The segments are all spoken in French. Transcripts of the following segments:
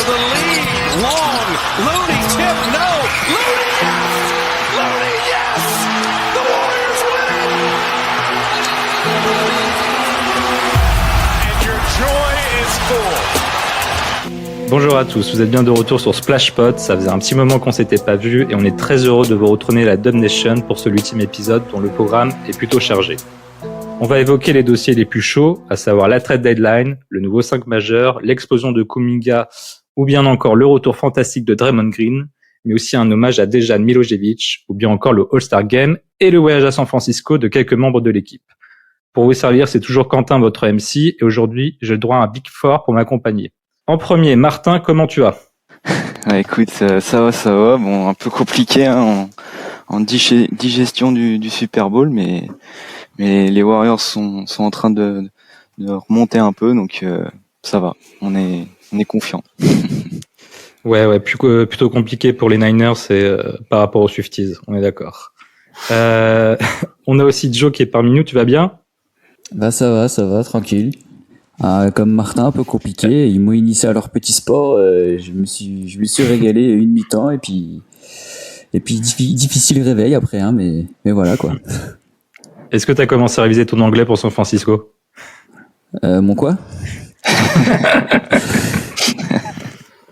the lead. Long, Looney tip, no. Looney, yes! Looney, yes! The Warriors win it! And your joy is full. Bonjour à tous, vous êtes bien de retour sur Splashpod, ça faisait un petit moment qu'on s'était pas vu et on est très heureux de vous retourner la Dub Nation pour ce 8e épisode dont le programme est plutôt chargé. On va évoquer les dossiers les plus chauds, à savoir la trade deadline, le nouveau 5 majeur, l'explosion de Kuminga ou bien encore le retour fantastique de Draymond Green, mais aussi un hommage à Dejan Milojevic ou bien encore le All-Star Game et le voyage à San Francisco de quelques membres de l'équipe. Pour vous servir, c'est toujours Quentin, votre MC, et aujourd'hui, j'ai le droit à un Big Four pour m'accompagner. En premier, Martin, comment tu vas ? Écoute, ça va. Bon, un peu compliqué en digestion du Super Bowl, mais les Warriors sont en train de remonter un peu, donc ça va. On est confiant. Ouais, plutôt compliqué pour les Niners par rapport aux Swifties, on est d'accord. On a aussi Joe qui est parmi nous, tu vas bien ? Bah ça va, tranquille. Comme Martin, un peu compliqué. Ils m'ont initié à leur petit sport. Je me suis régalé une mi-temps et puis difficile réveil après, hein, mais voilà quoi. Est-ce que tu as commencé à réviser ton anglais pour San Francisco ? Mon quoi ?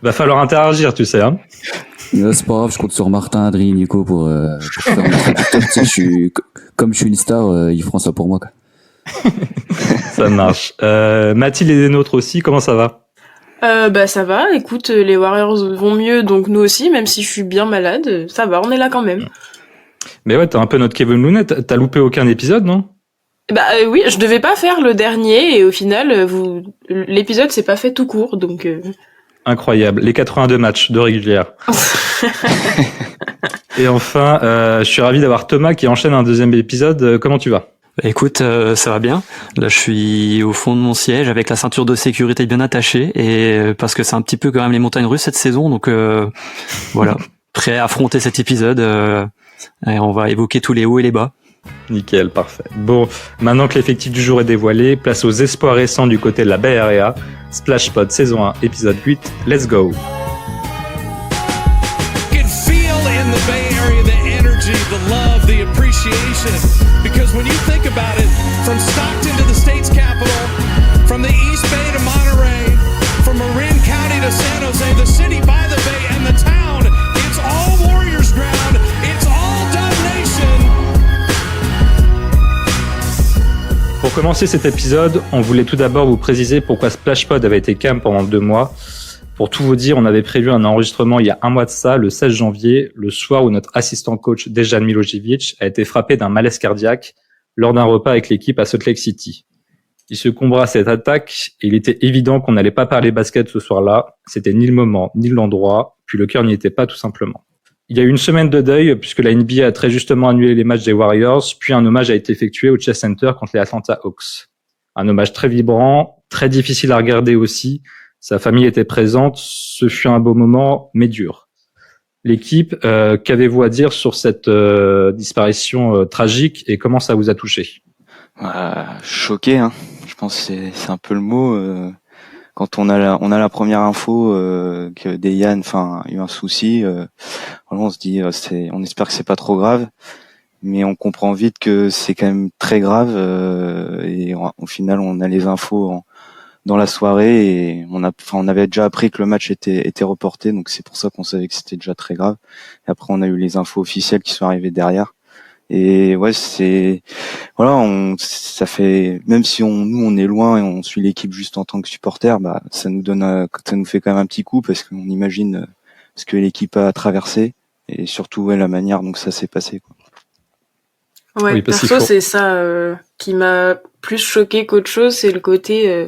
Va falloir interagir, tu sais, hein. C'est pas grave, je compte sur Martin, Adrien, Nico pour faire mon traducteur. Tu sais, comme je suis une star, ils feront ça pour moi quoi. Ça marche. Mathilde et les nôtres aussi, comment ça va ? Bah ça va, écoute, les Warriors vont mieux, donc nous aussi, même si je suis bien malade, ça va, on est là quand même. Mais ouais, t'es un peu notre Kevin Looney, t'as loupé aucun épisode, non ? Bah oui, je devais pas faire le dernier, et au final, l'épisode s'est pas fait tout court, donc... Incroyable, les 82 matchs de régulière. Et enfin, je suis ravi d'avoir Thomas qui enchaîne un deuxième épisode, comment tu vas ? Écoute, ça va bien. Là, je suis au fond de mon siège avec la ceinture de sécurité bien attachée et parce que c'est un petit peu quand même les montagnes russes cette saison, donc voilà, prêt à affronter cet épisode. Et on va évoquer tous les hauts et les bas. Nickel, parfait. Bon, maintenant que l'effectif du jour est dévoilé, place aux espoirs récents du côté de la Bay Area. Splashpod saison 1, épisode 8, let's go. The love, the appreciation, because when you think about it, from Stockton to the state's capital, from the East Bay to Monterey, from Marin County to San Jose, the city by the bay and the town, it's all Warriors ground, it's all Dub Nation. Pour commencer cet épisode, on voulait tout d'abord vous préciser pourquoi Splashpod avait été calme pendant 2 mois. Pour tout vous dire, on avait prévu un enregistrement il y a 1 mois de ça, le 16 janvier, le soir où notre assistant coach Dejan Milojevic a été frappé d'un malaise cardiaque lors d'un repas avec l'équipe à Salt Lake City. Il succombera à cette attaque et il était évident qu'on n'allait pas parler basket ce soir-là. C'était ni le moment, ni l'endroit, puis le cœur n'y était pas tout simplement. Il y a eu une semaine de deuil puisque la NBA a très justement annulé les matchs des Warriors, puis un hommage a été effectué au Chase Center contre les Atlanta Hawks. Un hommage très vibrant, très difficile à regarder aussi. Sa famille était présente, ce fut un beau moment, mais dur. L'équipe, qu'avez-vous à dire sur cette disparition tragique et comment ça vous a touché ? Choqué, hein. Je pense que c'est un peu le mot. Quand on a la première info que Dejan, a eu un souci, on se dit, on espère que c'est pas trop grave, mais on comprend vite que c'est quand même très grave. Et au final, on a les infos dans la soirée et on avait déjà appris que le match était reporté, donc c'est pour ça qu'on savait que c'était déjà très grave. Et après on a eu les infos officielles qui sont arrivées derrière. Et ouais, ça fait, même si nous on est loin et on suit l'équipe juste en tant que supporter, ça nous fait quand même un petit coup parce qu'on imagine ce que l'équipe a traversé et surtout la manière dont ça s'est passé, quoi. Ouais, oui, perso c'est ça qui m'a plus choqué qu'autre chose, c'est le côté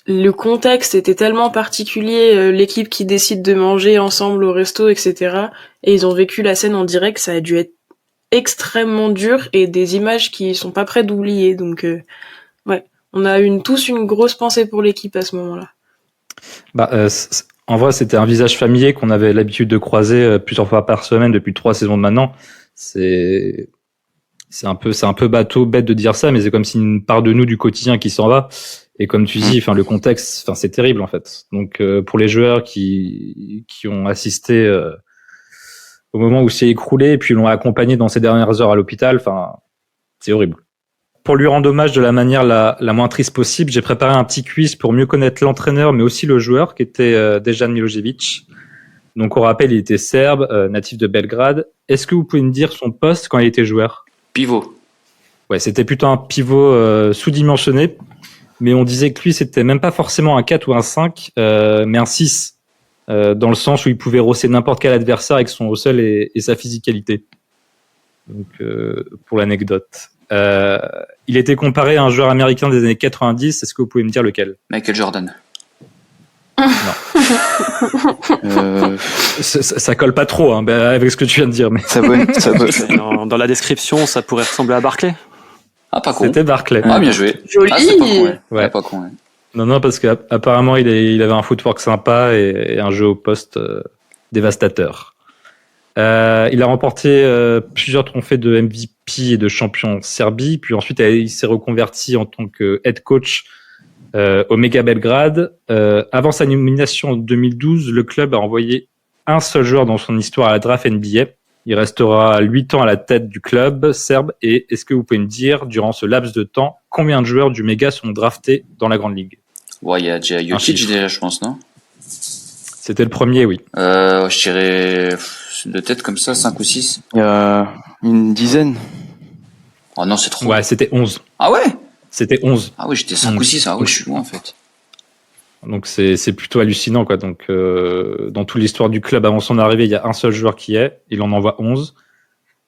le contexte était tellement particulier, l'équipe qui décide de manger ensemble au resto, etc. Et ils ont vécu la scène en direct, ça a dû être extrêmement dur et des images qui sont pas prêtes d'oublier. Donc, ouais, on a tous une grosse pensée pour l'équipe à ce moment-là. En vrai, c'était un visage familier qu'on avait l'habitude de croiser plusieurs fois par semaine depuis 3 saisons de maintenant. C'est un peu bête de dire ça, mais c'est comme si une part de nous du quotidien qui s'en va. Et comme tu dis, enfin le contexte, enfin c'est terrible en fait. Donc pour les joueurs qui ont assisté au moment où c'est écroulé et puis l'ont accompagné dans ces dernières heures à l'hôpital, enfin c'est horrible. Pour lui rendre hommage de la manière la moins triste possible, j'ai préparé un petit quiz pour mieux connaître l'entraîneur mais aussi le joueur qui était Dejan Milojevic. Donc on rappelle, il était serbe, natif de Belgrade. Est-ce que vous pouvez me dire son poste quand il était joueur? Pivot. Ouais, c'était plutôt un pivot sous-dimensionné. Mais on disait que lui, c'était même pas forcément un 4 ou un 5, mais un 6, dans le sens où il pouvait rosser n'importe quel adversaire avec son haut-sol et sa physicalité. Donc, pour l'anecdote. Il était comparé à un joueur américain des années 90. Est-ce que vous pouvez me dire lequel? Michael Jordan. Ça colle pas trop hein, avec ce que tu viens de dire. Mais Ça peut. Dans la description, ça pourrait ressembler à Barclay. Ah, pas con. c'était Barclay. Ah, bien joué. Joli. Ah, c'est pas con, ouais. Ouais. Pas con, ouais. Non, parce qu'apparemment, il avait un footwork sympa et un jeu au poste dévastateur. Il a remporté plusieurs trophées de MVP et de champion Serbie, puis ensuite il s'est reconverti en tant que head coach au Mega Belgrade. Avant sa nomination en 2012, le club a envoyé un seul joueur dans son histoire à la draft NBA. Il restera 8 ans à la tête du club serbe. Et est-ce que vous pouvez me dire, durant ce laps de temps, combien de joueurs du Mega sont draftés dans la Grande Ligue? Ouais, il y a déjà Jokic déjà, je pense, non? C'était le premier, oui. Je dirais de tête comme ça, 5 ou 6. Il y a une dizaine. Oh non, c'est trop. Ouais, c'était 11. Ah ouais? C'était 11. Ah oui, j'étais 5 ou 6. Ah oui, je suis loin en fait. Donc c'est plutôt hallucinant quoi. Donc dans toute l'histoire du club avant son arrivée, il y a un seul joueur qui est, il en envoie 11.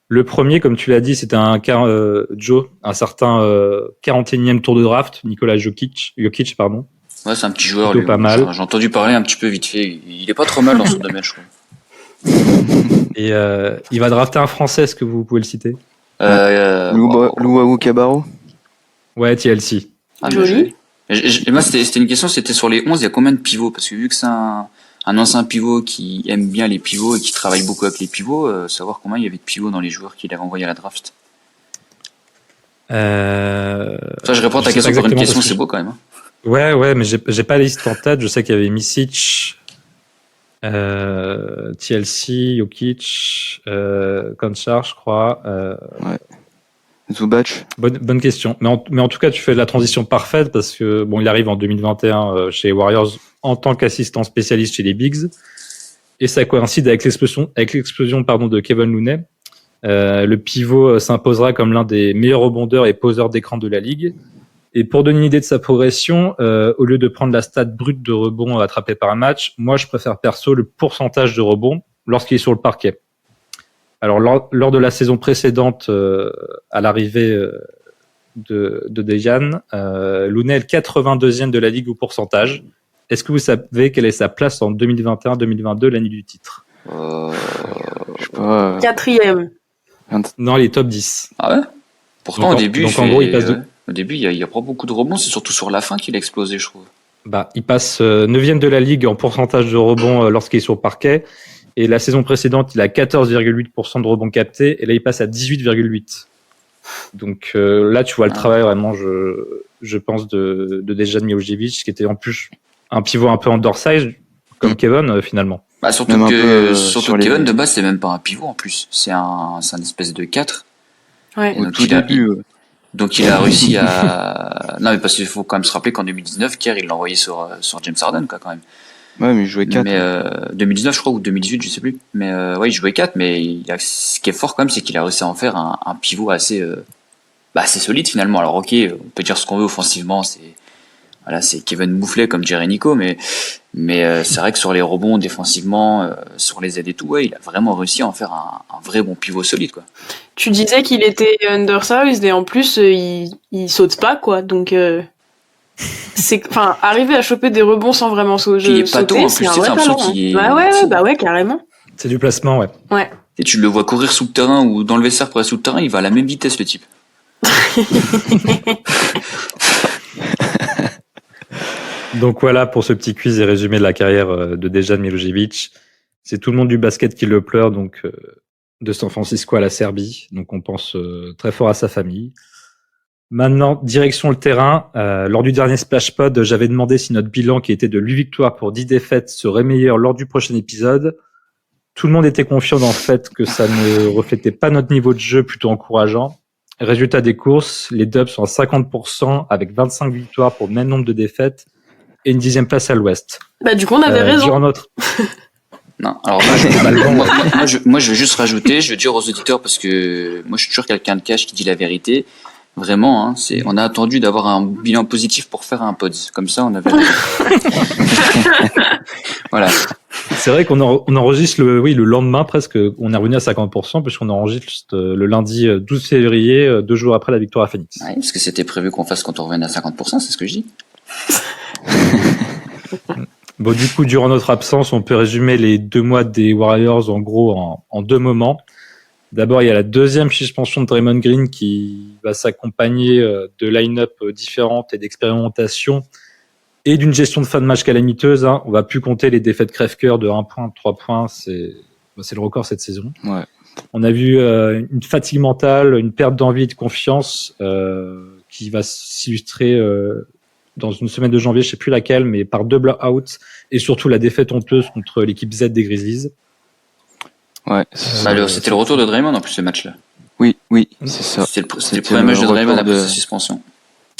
Le premier, comme tu l'as dit, c'était un certain 41e tour de draft, Nikola Jokic, pardon. Ouais, c'est un petit joueur Plutôt lui. pas mal. J'ai entendu parler un petit peu vite fait. Il est pas trop mal dans son domaine, je trouve. Et il va drafter un Français, est-ce que vous pouvez le citer? Luau Cabarro. Ouais, TLC. Ah, bien Joli. joué. Et moi, c'était une question, c'était sur les 11, il y a combien de pivots? Parce que vu que c'est un ancien pivot qui aime bien les pivots et qui travaille beaucoup avec les pivots, savoir combien il y avait de pivots dans les joueurs qu'il avait envoyés à la draft. Ça, Je réponds à ta question par une question, c'est beau quand même. Hein. Ouais, mais j'ai pas la liste en tête. Je sais qu'il y avait Misic, TLC, Jokic, Konchar, je crois. Zubac. Bonne question. Mais en tout cas, tu fais la transition parfaite parce que bon, il arrive en 2021 chez les Warriors en tant qu'assistant spécialiste chez les Bigs et ça coïncide avec l'explosion de Kevin Looney. Le pivot s'imposera comme l'un des meilleurs rebondeurs et poseurs d'écran de la ligue. Et pour donner une idée de sa progression, au lieu de prendre la stat brute de rebond attrapé par un match, moi je préfère perso le pourcentage de rebond lorsqu'il est sur le parquet. Alors lors de la saison précédente, à l'arrivée de Dejan, Looney est le 82e de la ligue au pourcentage. Est-ce que vous savez quelle est sa place en 2021-2022, l'année du titre? Je sais pas. 4e. Non, les top 10. Ah ouais? Pourtant, Donc, au début, en gros, il passe au début, il y a pas beaucoup de rebonds, c'est surtout sur la fin qu'il a explosé, je trouve. Il passe 9e de la ligue en pourcentage de rebond lorsqu'il est sur le parquet. Et la saison précédente, il a 14,8% de rebonds captés. Et là, il passe à 18,8%. Donc là, tu vois le travail vraiment, je pense, de Dejan Milojevic, qui était en plus un pivot un peu undersized, comme Kevin, finalement. Bah, surtout Même que Kevin, de base, c'est même pas un pivot en plus. C'est un espèce de 4. Ouais. Au tout début. Donc il a réussi à... Non, mais parce qu'il faut quand même se rappeler qu'en 2019, Kerr, il l'a envoyé sur James Harden, quoi, quand même. Ouais, mais il jouait 4. Mais 2019, je crois, ou 2018, je sais plus. Mais ouais, il jouait 4, mais ce qui est fort quand même, c'est qu'il a réussi à en faire un pivot assez solide finalement. Alors ok, on peut dire ce qu'on veut offensivement, c'est Kevin Boufflet comme dirait Nico, mais c'est vrai que sur les rebonds, défensivement, sur les aides et tout, ouais, il a vraiment réussi à en faire un vrai bon pivot solide, quoi. Tu disais qu'il était undersized et en plus il saute pas quoi, donc arriver à choper des rebonds sans vraiment Il est pâteau, en sauter, plus, c'est un c'est vrai l'impression talent. qu'il est- Ouais, carrément. C'est du placement, ouais. Ouais. Et tu le vois courir sous le terrain ou dans le vestiaire pour aller sous le terrain, il va à la même vitesse, le type. Donc voilà pour ce petit quiz et résumé de la carrière de Dejan Milojevic. C'est tout le monde du basket qui le pleure, donc de San Francisco à la Serbie. Donc on pense très fort à sa famille. Maintenant, direction le terrain. Lors du dernier Splash Pod, j'avais demandé si notre bilan, qui était de 8 victoires pour 10 défaites, serait meilleur lors du prochain épisode. Tout le monde était confiant dans le fait que ça ne reflétait pas notre niveau de jeu plutôt encourageant. Résultat des courses, les Dubs sont à 50% avec 25 victoires pour le même nombre de défaites et une 10e place à l'ouest. Bah, du coup, on avait raison. Durant notre... Non, alors moi, je vais juste rajouter, je veux dire aux auditeurs, parce que moi je suis toujours quelqu'un de cash qui dit la vérité. Vraiment, hein, on a attendu d'avoir un bilan positif pour faire un pod. Comme ça, on avait. Voilà. C'est vrai qu'on enregistre le lendemain presque, on est revenu à 50% puisqu'on enregistre le lundi 12 février, 2 jours après la victoire à Phoenix. Ouais, parce que c'était prévu qu'on fasse quand on revenait à 50%, c'est ce que je dis. Bon, du coup, durant notre absence, on peut résumer les 2 mois des Warriors en gros en 2 moments. D'abord, il y a la deuxième suspension de Draymond Green qui va s'accompagner de line-up différentes et d'expérimentation et d'une gestion de fin de match calamiteuse. Hein. On va plus compter les défaites crève-cœur de 1 point, 3 points. C'est le record cette saison. Ouais. On a vu une fatigue mentale, une perte d'envie et de confiance qui va s'illustrer dans une semaine de janvier, je sais plus laquelle, mais par 2 blowouts et surtout la défaite honteuse contre l'équipe Z des Grizzlies. Ouais. C'était le retour de Draymond en plus ce match-là. Oui, c'est ça. C'était le premier match de Draymond après sa suspension.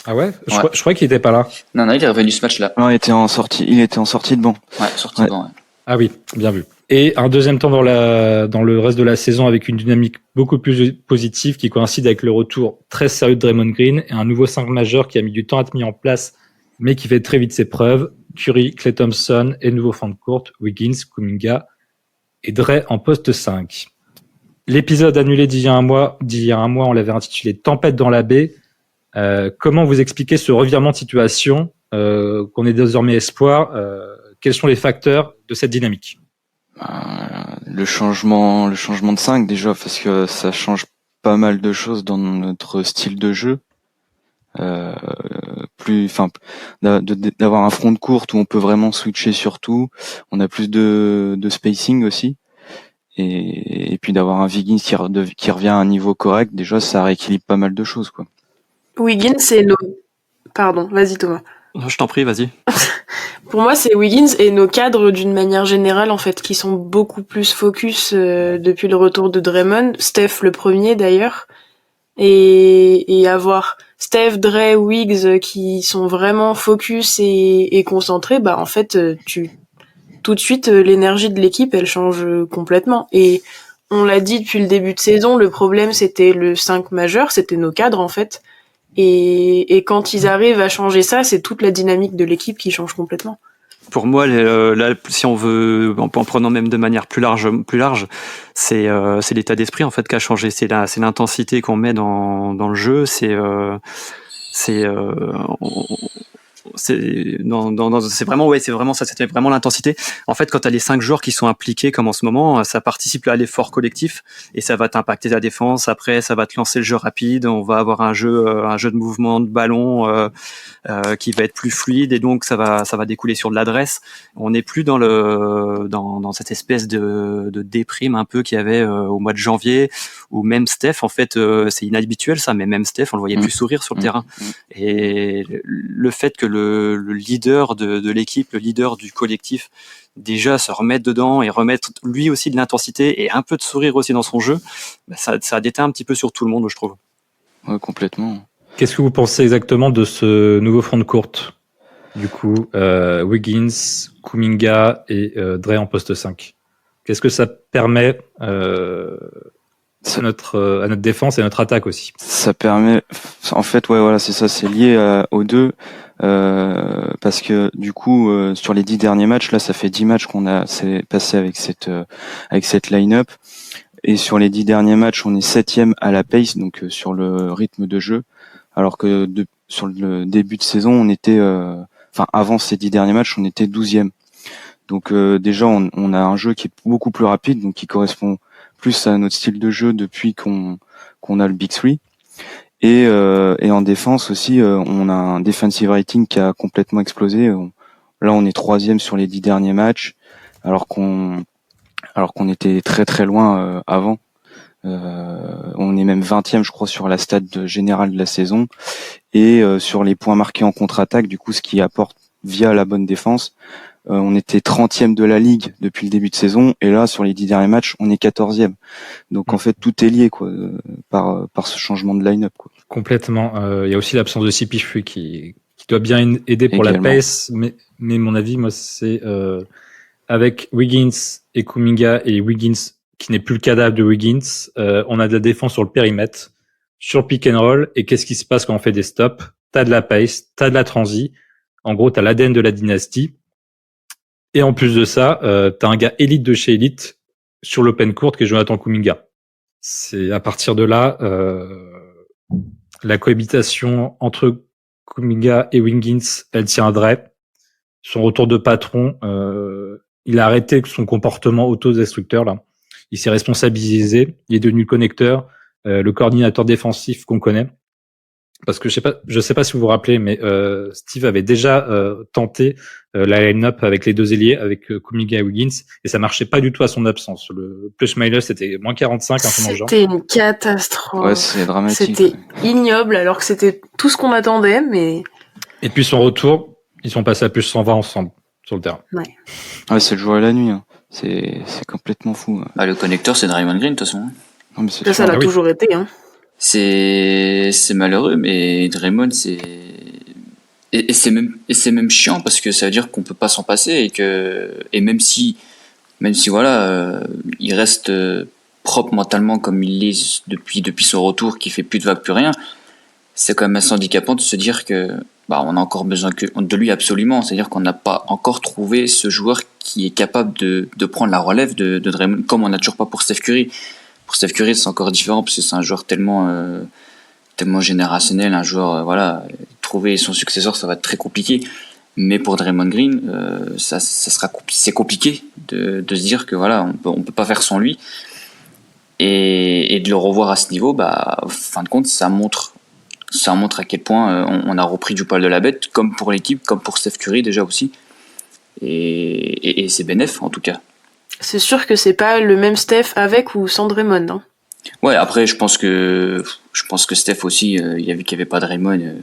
Ah ouais, je crois qu'il était pas là. Non, il est revenu ce match-là. Non, il était en sortie de banc. Ouais, sorti de banc. Ouais. Ah oui, bien vu. Et un deuxième temps dans le reste de la saison avec une dynamique beaucoup plus positive qui coïncide avec le retour très sérieux de Draymond Green et un nouveau 5 majeur qui a mis du temps à être mis en place, mais qui fait très vite ses preuves. Curry, Klay Thompson et nouveau fond de courte, Wiggins, Kuminga et Dre en poste 5. L'épisode annulé d'il y a un mois, on l'avait intitulé Tempête dans la baie. Comment vous expliquez ce revirement de situation, qu'on est désormais espoir, quels sont les facteurs de cette dynamique? Le changement de 5 déjà, parce que ça change pas mal de choses dans notre style de jeu. D'avoir un front de courte où on peut vraiment switcher sur tout. On a plus de spacing aussi. Et puis d'avoir un Wiggins qui revient à un niveau correct, déjà ça rééquilibre pas mal de choses, quoi. Wiggins, c'est nos... Pardon, vas-y Thomas. Je t'en prie, vas-y. Pour moi, c'est Wiggins et nos cadres d'une manière générale, en fait, qui sont beaucoup plus focus depuis le retour de Draymond. Steph le premier, d'ailleurs. Et avoir Steph, Dre, Wiggs qui sont vraiment focus et concentrés, bah, en fait, tout de suite, l'énergie de l'équipe, elle change complètement. Et on l'a dit depuis le début de saison, le problème, c'était le 5 majeur, c'était nos cadres, en fait. Et quand ils arrivent à changer ça, c'est toute la dynamique de l'équipe qui change complètement. Pour moi, là, si on veut, en prenant même de manière plus large, c'est l'état d'esprit en fait qui a changé. C'est l'intensité qu'on met dans le jeu. C'est vraiment ça, c'était vraiment l'intensité. En fait, quand tu as les 5 joueurs qui sont impliqués comme en ce moment, ça participe à l'effort collectif et ça va t'impacter ta défense. Après, ça va te lancer le jeu rapide. On va avoir un jeu de mouvement de ballon qui va être plus fluide et donc ça va découler sur de l'adresse. On n'est plus dans cette espèce de déprime un peu qu'il y avait au mois de janvier, ou même Steph, en fait, c'est inhabituel ça, mais même Steph, on le voyait plus sourire sur le terrain. Et le fait que le leader de l'équipe, le leader du collectif, déjà se remettre dedans et remettre lui aussi de l'intensité et un peu de sourire aussi dans son jeu, bah ça a déteint un petit peu sur tout le monde, je trouve. Ouais, complètement. Qu'est-ce que vous pensez exactement de ce nouveau front de courte? Du coup, Wiggins, Kuminga et Dre en poste 5. Qu'est-ce que ça permet à notre défense et à notre attaque aussi? Ça permet, en fait, ouais, voilà, c'est ça, c'est lié aux deux, parce que du coup, sur les 10 derniers matchs, là, ça fait 10 matchs c'est passé avec cette line-up, et sur les 10 derniers matchs, on est 7e à la pace, donc sur le rythme de jeu, alors que sur le début de saison, on était, avant ces 10 derniers matchs, on était 12e. Donc déjà, on a un jeu qui est beaucoup plus rapide, donc qui correspond plus à notre style de jeu depuis qu'on a le Big Three. Et en défense aussi, on a un defensive rating qui a complètement explosé. Là, on est 3e sur les 10 derniers matchs, alors qu'on était très très loin avant. On est même 20e, je crois, sur la stat générale de la saison. Et sur les points marqués en contre-attaque, du coup, ce qui apporte via la bonne défense, on était 30e de la ligue depuis le début de saison. Et là, sur les 10 derniers matchs, on est 14e. Donc, en fait, tout est lié, quoi, par ce changement de line-up, quoi. Complètement. Il y a aussi l'absence de Sipifu qui doit bien aider pour Également. la pace, mais mon avis, moi, c'est avec Wiggins et Kuminga et Wiggins qui n'est plus le cadavre de Wiggins, on a de la défense sur le périmètre, sur le pick and roll, et qu'est-ce qui se passe quand on fait des stops? T'as de la pace, t'as de la transi, en gros t'as l'ADN de la dynastie, et en plus de ça, t'as un gars élite de chez élite sur l'open court qui est Jonathan Kuminga. C'est à partir de là, la cohabitation entre Kuminga et Wiggins, elle tiendrait. Son retour de patron, il a arrêté son comportement autodestructeur là. Il s'est responsabilisé, il est devenu le connecteur, le coordinateur défensif qu'on connaît. Parce que je sais pas si vous vous rappelez, mais Steve avait déjà tenté la line-up avec les deux ailiers, avec Kuminga et Wiggins, et ça marchait pas du tout à son absence. Le plus-minus c'était moins 45, un peu dans le genre. C'était une catastrophe. Ouais, c'est dramatique. C'était ignoble, alors que c'était tout ce qu'on attendait, mais... Et puis son retour, ils sont passés à plus 120 ensemble sur le terrain. Ouais, c'est le jour et la nuit, hein. C'est complètement fou. Bah, le connecteur, c'est Draymond Green, de toute façon. Non, mais c'est Ça sûr. l'a Ah oui. toujours été, hein. C'est malheureux, mais Draymond, et c'est même chiant parce que ça veut dire qu'on peut pas s'en passer et même si voilà, il reste propre mentalement comme il l'est depuis son retour, qui fait plus de vagues, plus rien, c'est quand même assez handicapant de se dire que on a encore besoin de lui absolument. C'est-à-dire qu'on n'a pas encore trouvé ce joueur qui est capable de prendre la relève de Draymond, comme on n'a toujours pas pour Steph Curry. Pour Steph Curry, c'est encore différent parce que c'est un joueur tellement générationnel, un joueur trouver son successeur, ça va être très compliqué. Mais pour Draymond Green, c'est compliqué de se dire que on peut pas faire sans lui, et de le revoir à ce niveau. Fin de compte, ça montre à quel point on a repris du poil de la bête, comme pour l'équipe, comme pour Steph Curry déjà aussi, et c'est bénéf en tout cas. C'est sûr que c'est pas le même Steph avec ou sans Draymond, hein. Ouais, après je pense que Steph aussi, il a vu qu'il y avait pas Draymond.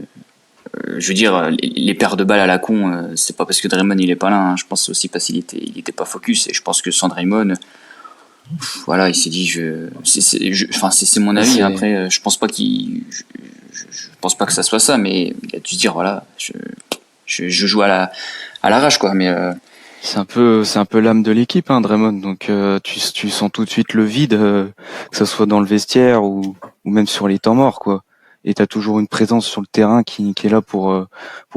Je veux dire, les paires de balles à la con, c'est pas parce que Draymond il est pas là, hein. Je pense aussi parce qu'il était pas focus, et je pense que sans Draymond, il s'est dit c'est mon avis. Après, je pense pas que ça soit ça, mais il a dû se dire je joue à l'arrache, quoi. Mais c'est un peu l'âme de l'équipe, hein, Draymond. Donc tu sens tout de suite le vide, que ce soit dans le vestiaire ou même sur les temps morts, quoi. Et t'as toujours une présence sur le terrain qui est là pour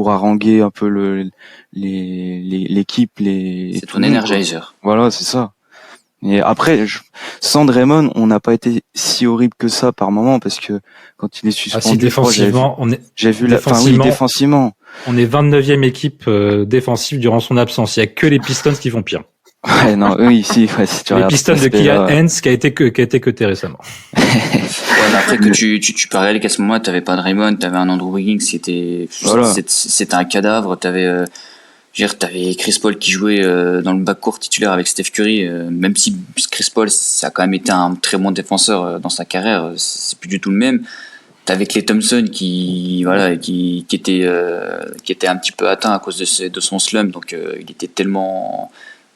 haranguer un peu l'équipe, c'est ton energizer. Voilà, c'est ça. Et après, sans Draymond, on n'a pas été si horrible que ça par moment, parce que quand il est suspendu, défensivement, défensivement. On est 29e équipe défensive durant son absence. Il y a que les Pistons qui font pire. Ouais, non, eux ici, si tu les regardes Pistons de Kylian Hens qui a été cuté récément. Ouais, mais après que tu peux réaliser qu'à ce moment-là, t'avais pas Draymond, t'avais un Andrew Wiggins qui était, c'était un cadavre. T'avais Chris Paul qui jouait dans le backcourt titulaire avec Steph Curry, même si Chris Paul, ça a quand même été un très bon défenseur dans sa carrière, c'est plus du tout le même. T'avais Klay Thompson qui était un petit peu atteint à cause de son slump, donc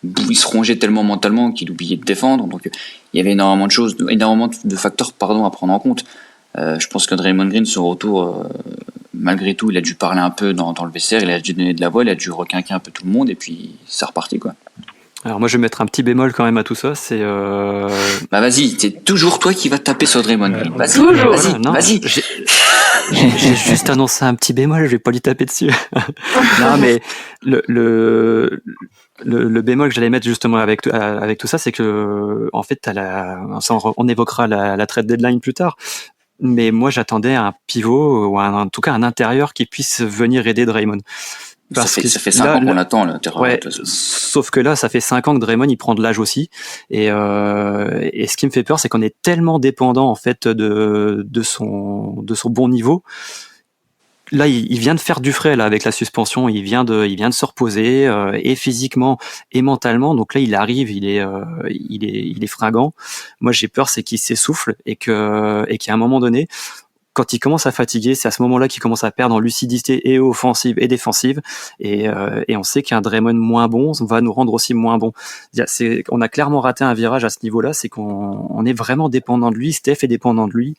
il se rongeait tellement mentalement qu'il oubliait de défendre. Donc il y avait énormément de facteurs à prendre en compte. Je pense que Draymond Green, son retour, malgré tout, il a dû parler un peu dans le vestiaire, il a dû donner de la voix, il a dû requinquer un peu tout le monde, et puis c'est reparti, quoi. Alors moi je vais mettre un petit bémol quand même à tout ça, c'est vas-y, c'est toujours toi qui vas taper sur Draymond Green. Vas-y. J'ai juste annoncé un petit bémol, je vais pas lui taper dessus. Non, mais le bémol que j'allais mettre justement avec tout ça, c'est que en fait on évoquera la trade deadline plus tard, mais moi j'attendais un pivot ou en tout cas un intérieur qui puisse venir aider Draymond. Ça fait 5 ans qu'on l'attend, là. Ouais, sauf que là, ça fait 5 ans que Draymond, il prend de l'âge aussi. Et ce qui me fait peur, c'est qu'on est tellement dépendant, en fait, de son bon niveau. là, il vient de faire du frais là avec la suspension. Il vient de se reposer et physiquement et mentalement. Donc là, il arrive, il est fringant. Moi, j'ai peur, c'est qu'il s'essouffle et qu'à un moment donné, quand il commence à fatiguer, c'est à ce moment-là qu'il commence à perdre en lucidité et offensive et défensive. Et on sait qu'un Draymond moins bon va nous rendre aussi moins bon. On a clairement raté un virage à ce niveau-là. C'est qu'on est vraiment dépendant de lui. Steph est dépendant de lui.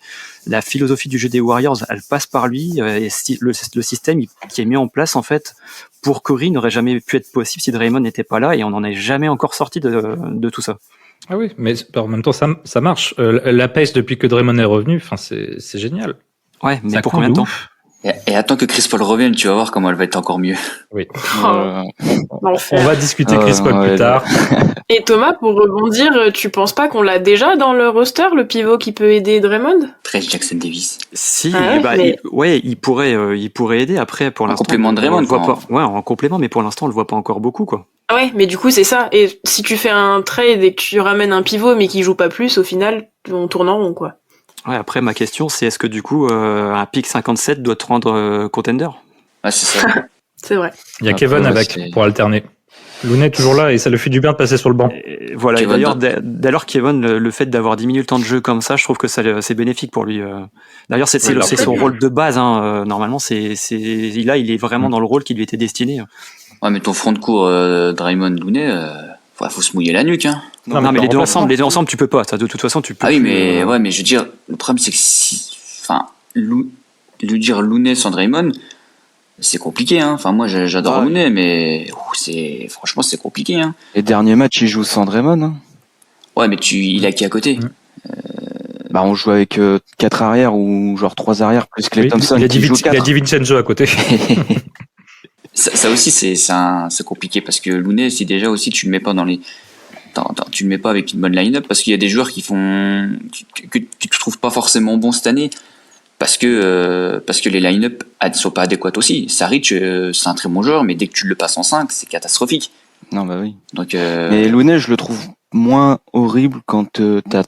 La philosophie du jeu des Warriors, elle passe par lui. Et le système qui est mis en place, en fait, pour Curry n'aurait jamais pu être possible si Draymond n'était pas là. Et on n'en est jamais encore sorti de tout ça. Ah oui, mais en même temps, ça marche. La pace depuis que Draymond est revenu, c'est génial. Ouais, mais Ça pour combien de temps? Et attends que Chris Paul revienne, tu vas voir comment elle va être encore mieux. Oui. L'enfer. On va discuter Chris Paul plus tard. Et Thomas, pour rebondir, tu penses pas qu'on l'a déjà dans le roster, le pivot qui peut aider Draymond? Trey Jackson Davis. Si, Ah ouais, mais- il pourrait aider. Après, pour l'instant, complément de on le Draymond, voit quoi. pas. Ouais, en complément, mais pour l'instant, on le voit pas encore beaucoup, quoi. Ah ouais, mais du coup, c'est ça. Et si tu fais un trade et que tu ramènes un pivot, mais qui joue pas plus, au final, on tourne en rond, quoi. Ouais, après, ma question, c'est est-ce que du coup, un pick 57 doit te rendre contender? Ah, c'est ça. C'est vrai. Il y a Après, Kevin ouais, avec c'est- pour alterner. Looney est toujours là et ça lui fait du bien de passer sur le banc. Et voilà. Et Kevin d'ailleurs, Kevin, le fait d'avoir 10 minutes de temps de jeu comme ça, je trouve que c'est bénéfique pour lui. D'ailleurs, c'est Oui, c'est son largement. rôle de base. Hein. Normalement, là, il est vraiment dans le rôle qui lui était destiné. Ouais, mais ton front de cours, Draymond Looney, faut se mouiller la nuque, hein. Non, mais en remplaçant. les deux ensemble, tu peux pas. Ça, de toute façon, tu peux. Ah oui, plus, mais ouais, mais je veux dire, le problème c'est que lui dire Looney sans Draymond, c'est compliqué, hein. Enfin, moi, j'adore Ouais. Looney, mais franchement, c'est compliqué, hein. Les derniers matchs, il joue sans Draymond. Hein. Ouais, mais il a qui à côté? Bah, on joue avec 4 arrières ou genre 3 arrières plus Klay Oui, Thompson il a qui joue dit 4. Vincenzo à côté. Ça aussi, c'est compliqué parce que Looney, si déjà aussi tu le mets pas tu le mets pas avec une bonne line-up parce qu'il y a des joueurs que tu trouves pas forcément bons cette année parce que les line-up sont pas adéquates aussi. Saric, c'est un très bon joueur, mais dès que tu le passes en 5, c'est catastrophique. Non, bah oui. Donc, Mais Looney, je le trouve moins horrible quand t'as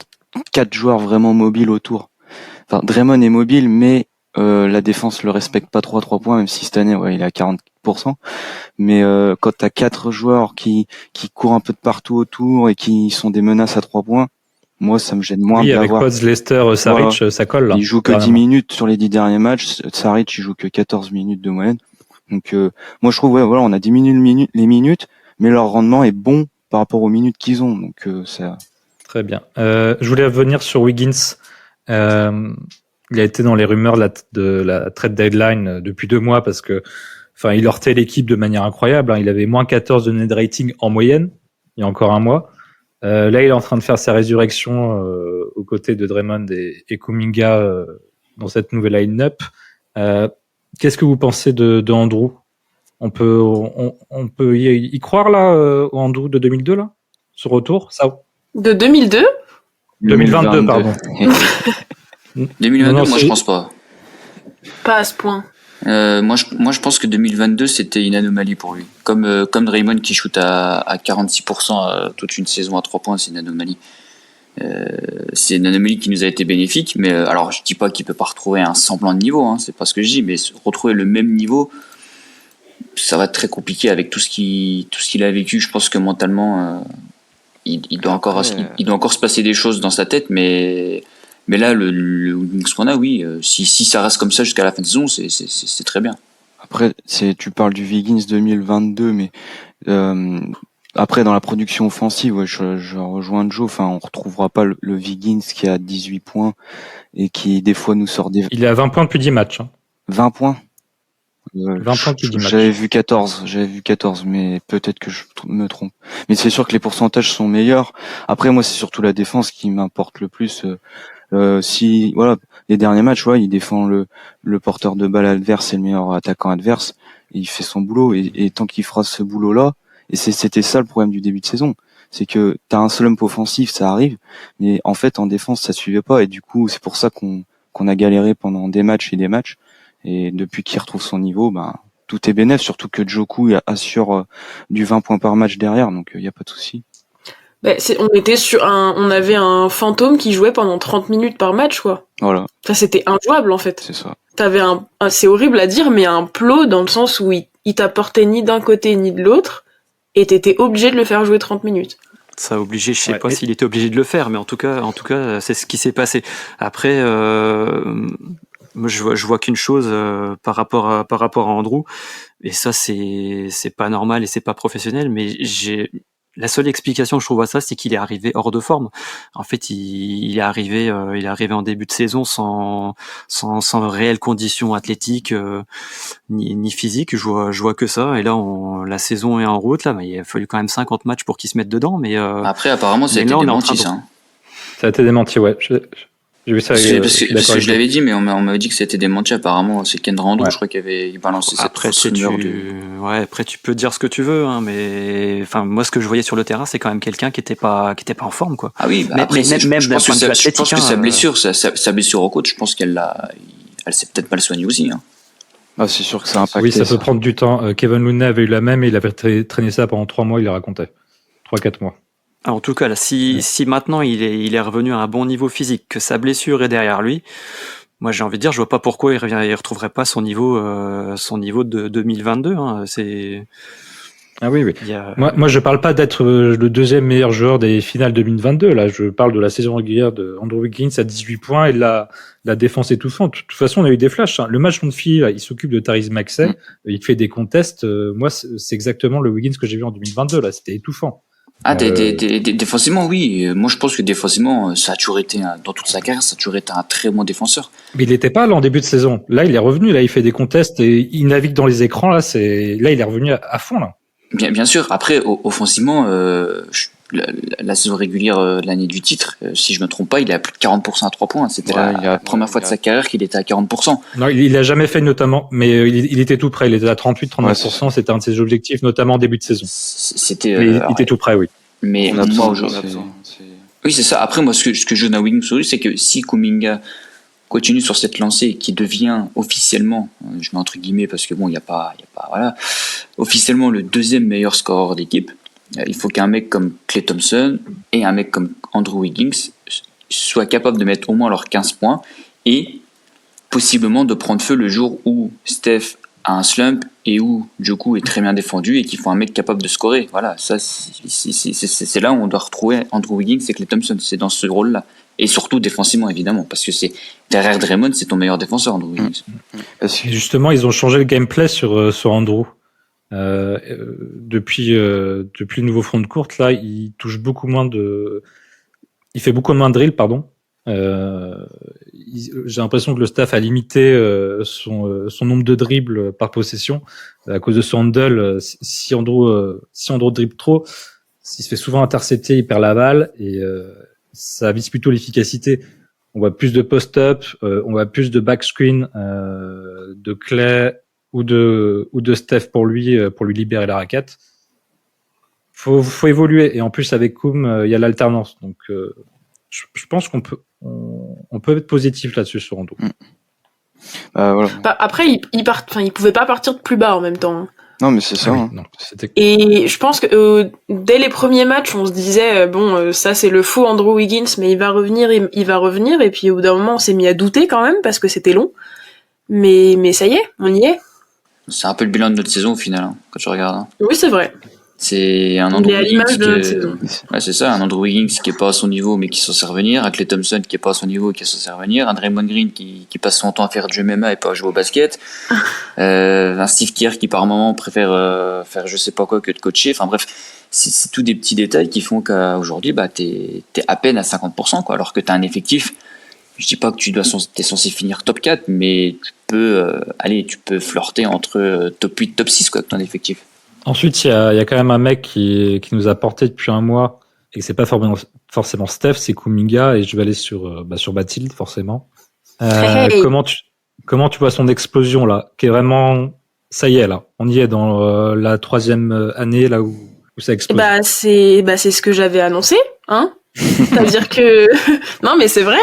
4 joueurs vraiment mobiles autour. Enfin, Draymond est mobile, mais la défense le respecte pas trop à 3 points, même si cette année, ouais, il est à 40%. Mais quand t'as 4 joueurs qui courent un peu de partout autour et qui sont des menaces à 3 points, moi, ça me gêne moins Oui, de avec l'avoir. Pods, Lester, Saric, Voilà. ça colle là. Il joue que 10 Carrément. minutes sur les 10 derniers matchs. Saric, il joue que 14 minutes de moyenne. Donc, moi, je trouve, ouais, voilà, on a diminué les minutes, mais leur rendement est bon par rapport aux minutes qu'ils ont. Donc, ça. Très bien. Je voulais revenir sur Wiggins. Il a été dans les rumeurs de la trade deadline depuis 2 mois parce que, enfin, il heurtait l'équipe de manière incroyable. Hein. Il avait moins 14 de net rating en moyenne il y a encore un mois. Là, il est en train de faire sa résurrection aux côtés de Draymond et Kuminga dans cette nouvelle line-up. Qu'est-ce que vous pensez de Andrew? On peut y croire là au Andrew de 2002 là, ce retour, ça? De 2002? 2022, pardon. 2022, Non, moi, c'est- je pense pas. Pas à ce point. Moi, je pense que 2022, c'était une anomalie pour lui. Comme Draymond qui shoot à 46% toute une saison à 3 points, c'est une anomalie. C'est une anomalie qui nous a été bénéfique, mais alors je dis pas qu'il peut pas retrouver un semblant de niveau, hein, c'est pas ce que je dis, mais retrouver le même niveau, ça va être très compliqué avec tout ce qu'il a vécu. Je pense que mentalement, il doit encore Après, il doit encore se passer des choses dans sa tête, mais là le Wiggins qu'on a, oui, si ça reste comme ça jusqu'à la fin de saison, c'est très bien. Après, tu parles du Wiggins 2022, mais après dans la production offensive, ouais, je rejoins Joe. Enfin, on retrouvera pas le Wiggins qui a 18 points et qui des fois nous sort des Il est à 20 points depuis 10 matchs. Hein. 20 points. 20 points depuis 10 matchs. J'avais vu 14, mais peut-être que je me trompe. Mais c'est sûr que les pourcentages sont meilleurs. Après, moi, c'est surtout la défense qui m'importe le plus. Si voilà, les derniers matchs, ouais, il défend le porteur de balle adverse et le meilleur attaquant adverse, et il fait son boulot. Et tant qu'il fera ce boulot-là, et c'était ça le problème du début de saison, c'est que t'as un slump offensif, ça arrive, mais en fait en défense ça suivait pas, et du coup c'est pour ça qu'on a galéré pendant des matchs et des matchs. Et depuis qu'il retrouve son niveau, ben tout est bénef, surtout que Joku assure du 20 points par match derrière, donc il y a pas de souci. On avait un fantôme qui jouait pendant 30 minutes par match, quoi. Voilà, Enfin, c'était injouable, en fait. c'est ça. T'avais c'est horrible à dire, mais un plot dans le sens où il t'apportait ni d'un côté ni de l'autre, et t'étais obligé de le faire jouer 30 minutes. Ça obligé, je sais Ouais, pas et- s'il était obligé de le faire, mais en tout cas, c'est ce qui s'est passé. Après, moi, je vois qu'une chose par rapport à Andrew, et ça, c'est pas normal et c'est pas professionnel, mais la seule explication que je trouve à ça, c'est qu'il est arrivé hors de forme. En fait, il est arrivé en début de saison sans réelles conditions athlétiques ni physiques. Je vois que ça. Et là, la saison est en route là, mais il a fallu quand même 50 matchs pour qu'il se mette dedans. Mais Après, apparemment, ça a mais été là, on est en train démenti, de- ça. Hein. Ça a été démenti, ouais. J'ai vu ça. Parce je que suis d'accord avec je vous. l'avais dit, mais on m'avait dit que c'était démenti apparemment. C'est Ken Rando, Ouais. je crois qu'il avait balancé cette Après, fausse rumeur de... après, tu peux dire ce que tu veux, hein, mais enfin, moi, ce que je voyais sur le terrain, c'est quand même quelqu'un qui était pas en forme, quoi. Ah oui, bah Mais- après, mais même je d'un pense que point de vue je pense que athlétique, sa hein, blessure, sa blessure au côte, je pense elle s'est peut-être mal soignée aussi. Hein. Ah, c'est sûr que ça a impacté. Oui, ça peut prendre du temps. Kevin Looney avait eu la même et il avait traîné ça pendant 3 mois, il a raconté. 3-4 mois. Ah, en tout cas, là, si maintenant il est revenu à un bon niveau physique, que sa blessure est derrière lui, moi j'ai envie de dire, je vois pas pourquoi il retrouverait pas son niveau de 2022. Hein. Ah oui, oui. Il y a- Moi, je parle pas d'être le deuxième meilleur joueur des finales 2022. Là, je parle de la saison régulière de Andrew Wiggins à 18 points et de la défense étouffante. De toute façon, on a eu des flashs. Hein. Le match contre Philly, là, il s'occupe de Tyrese Maxey. Il fait des contests. Moi, c'est exactement le Wiggins que j'ai vu en 2022. Là, c'était étouffant. Ah, défensivement, oui. Moi, je pense que défensivement, ça a toujours été, dans toute sa carrière, ça a toujours été un très bon défenseur. Mais il n'était pas là en début de saison. Là, il est revenu. Là, il fait des contests et il navigue dans les écrans. Là, il est revenu à fond. Là. Bien sûr. Après, offensivement, la saison régulière de l'année du titre, si je me trompe pas, il est à plus de 40% à 3 points. C'était la première fois de sa carrière qu'il était à 40%. Non, il a jamais fait notamment, mais il était tout près. Il était à 38-39%. C'était un de ses objectifs, notamment en début de saison. C'était. Mais il était tout près, oui. Mais On a moi besoin, aujourd'hui. Oui, c'est ça. Après, moi, ce que je donne à Wiggins aujourd'hui, c'est que si Kuminga continue sur cette lancée qui devient officiellement, je mets entre guillemets parce que bon, il y a pas, voilà, officiellement le deuxième meilleur scoreur d'équipe, il faut qu'un mec comme Klay Thompson et un mec comme Andrew Wiggins soient capables de mettre au moins leurs 15 points et possiblement de prendre feu le jour où Steph a un slump et où Joku est très bien défendu et qu'il faut un mec capable de scorer. Voilà, ça c'est là où on doit retrouver Andrew Wiggins et Klay Thompson, c'est dans ce rôle-là. Et surtout défensivement évidemment, parce que c'est derrière Draymond, c'est ton meilleur défenseur, Andrew Wiggins. Et justement, ils ont changé le gameplay sur Andrew. Depuis le nouveau front de courte, là, il touche beaucoup moins il fait beaucoup moins de drills, pardon. J'ai l'impression que le staff a limité son nombre de dribbles par possession à cause de son handle. Si Andrew dribble trop, il se fait souvent intercepter, il perd la balle et ça vise plutôt l'efficacité. On voit plus de post-up, on voit plus de backscreen de Clay ou de Steph pour lui libérer la raquette. Faut évoluer et en plus avec Koum, il y a l'alternance. Donc je pense qu'on peut être positif là-dessus sur Rondo. Voilà. Bah, après, il pouvait pas partir de plus bas en même temps. Non, mais c'est ça. Ah oui, Hein. non, c'était... Et je pense que dès les premiers matchs, on se disait ça c'est le faux Andrew Wiggins, mais il va revenir. Et puis au bout d'un moment, on s'est mis à douter quand même parce que c'était long. Mais ça y est, on y est. C'est un peu le bilan de notre saison au final, hein, quand tu regardes. Hein. Oui, c'est vrai. C'est un Il Andrew est à Wiggins l'image de notre saison. ouais, c'est ça, un Andrew Wiggins qui est pas à son niveau mais qui s'en sait revenir, un Klay Thompson qui est pas à son niveau et qui s'en sait revenir, un Draymond Green qui passe son temps à faire du MMA et pas à jouer au basket, un Steve Kerr qui par moment préfère faire je sais pas quoi que de coacher. Enfin bref, c'est tous des petits détails qui font qu'aujourd'hui t'es à peine à 50% quoi, alors que t'as un effectif. Je dis pas que t'es censé finir top 4, mais tu peux flirter entre top 8, top 6 quoi, avec ton effectif. Ensuite, il y a quand même un mec qui nous a porté depuis un mois et que c'est pas forcément Steph, c'est Kuminga et je vais aller sur Bathilde forcément. Hey. Comment tu vois son explosion là, qui est vraiment, ça y est là, on y est dans la 3e année là où ça explose. C'est ce que j'avais annoncé, hein. C'est-à-dire que non mais c'est vrai.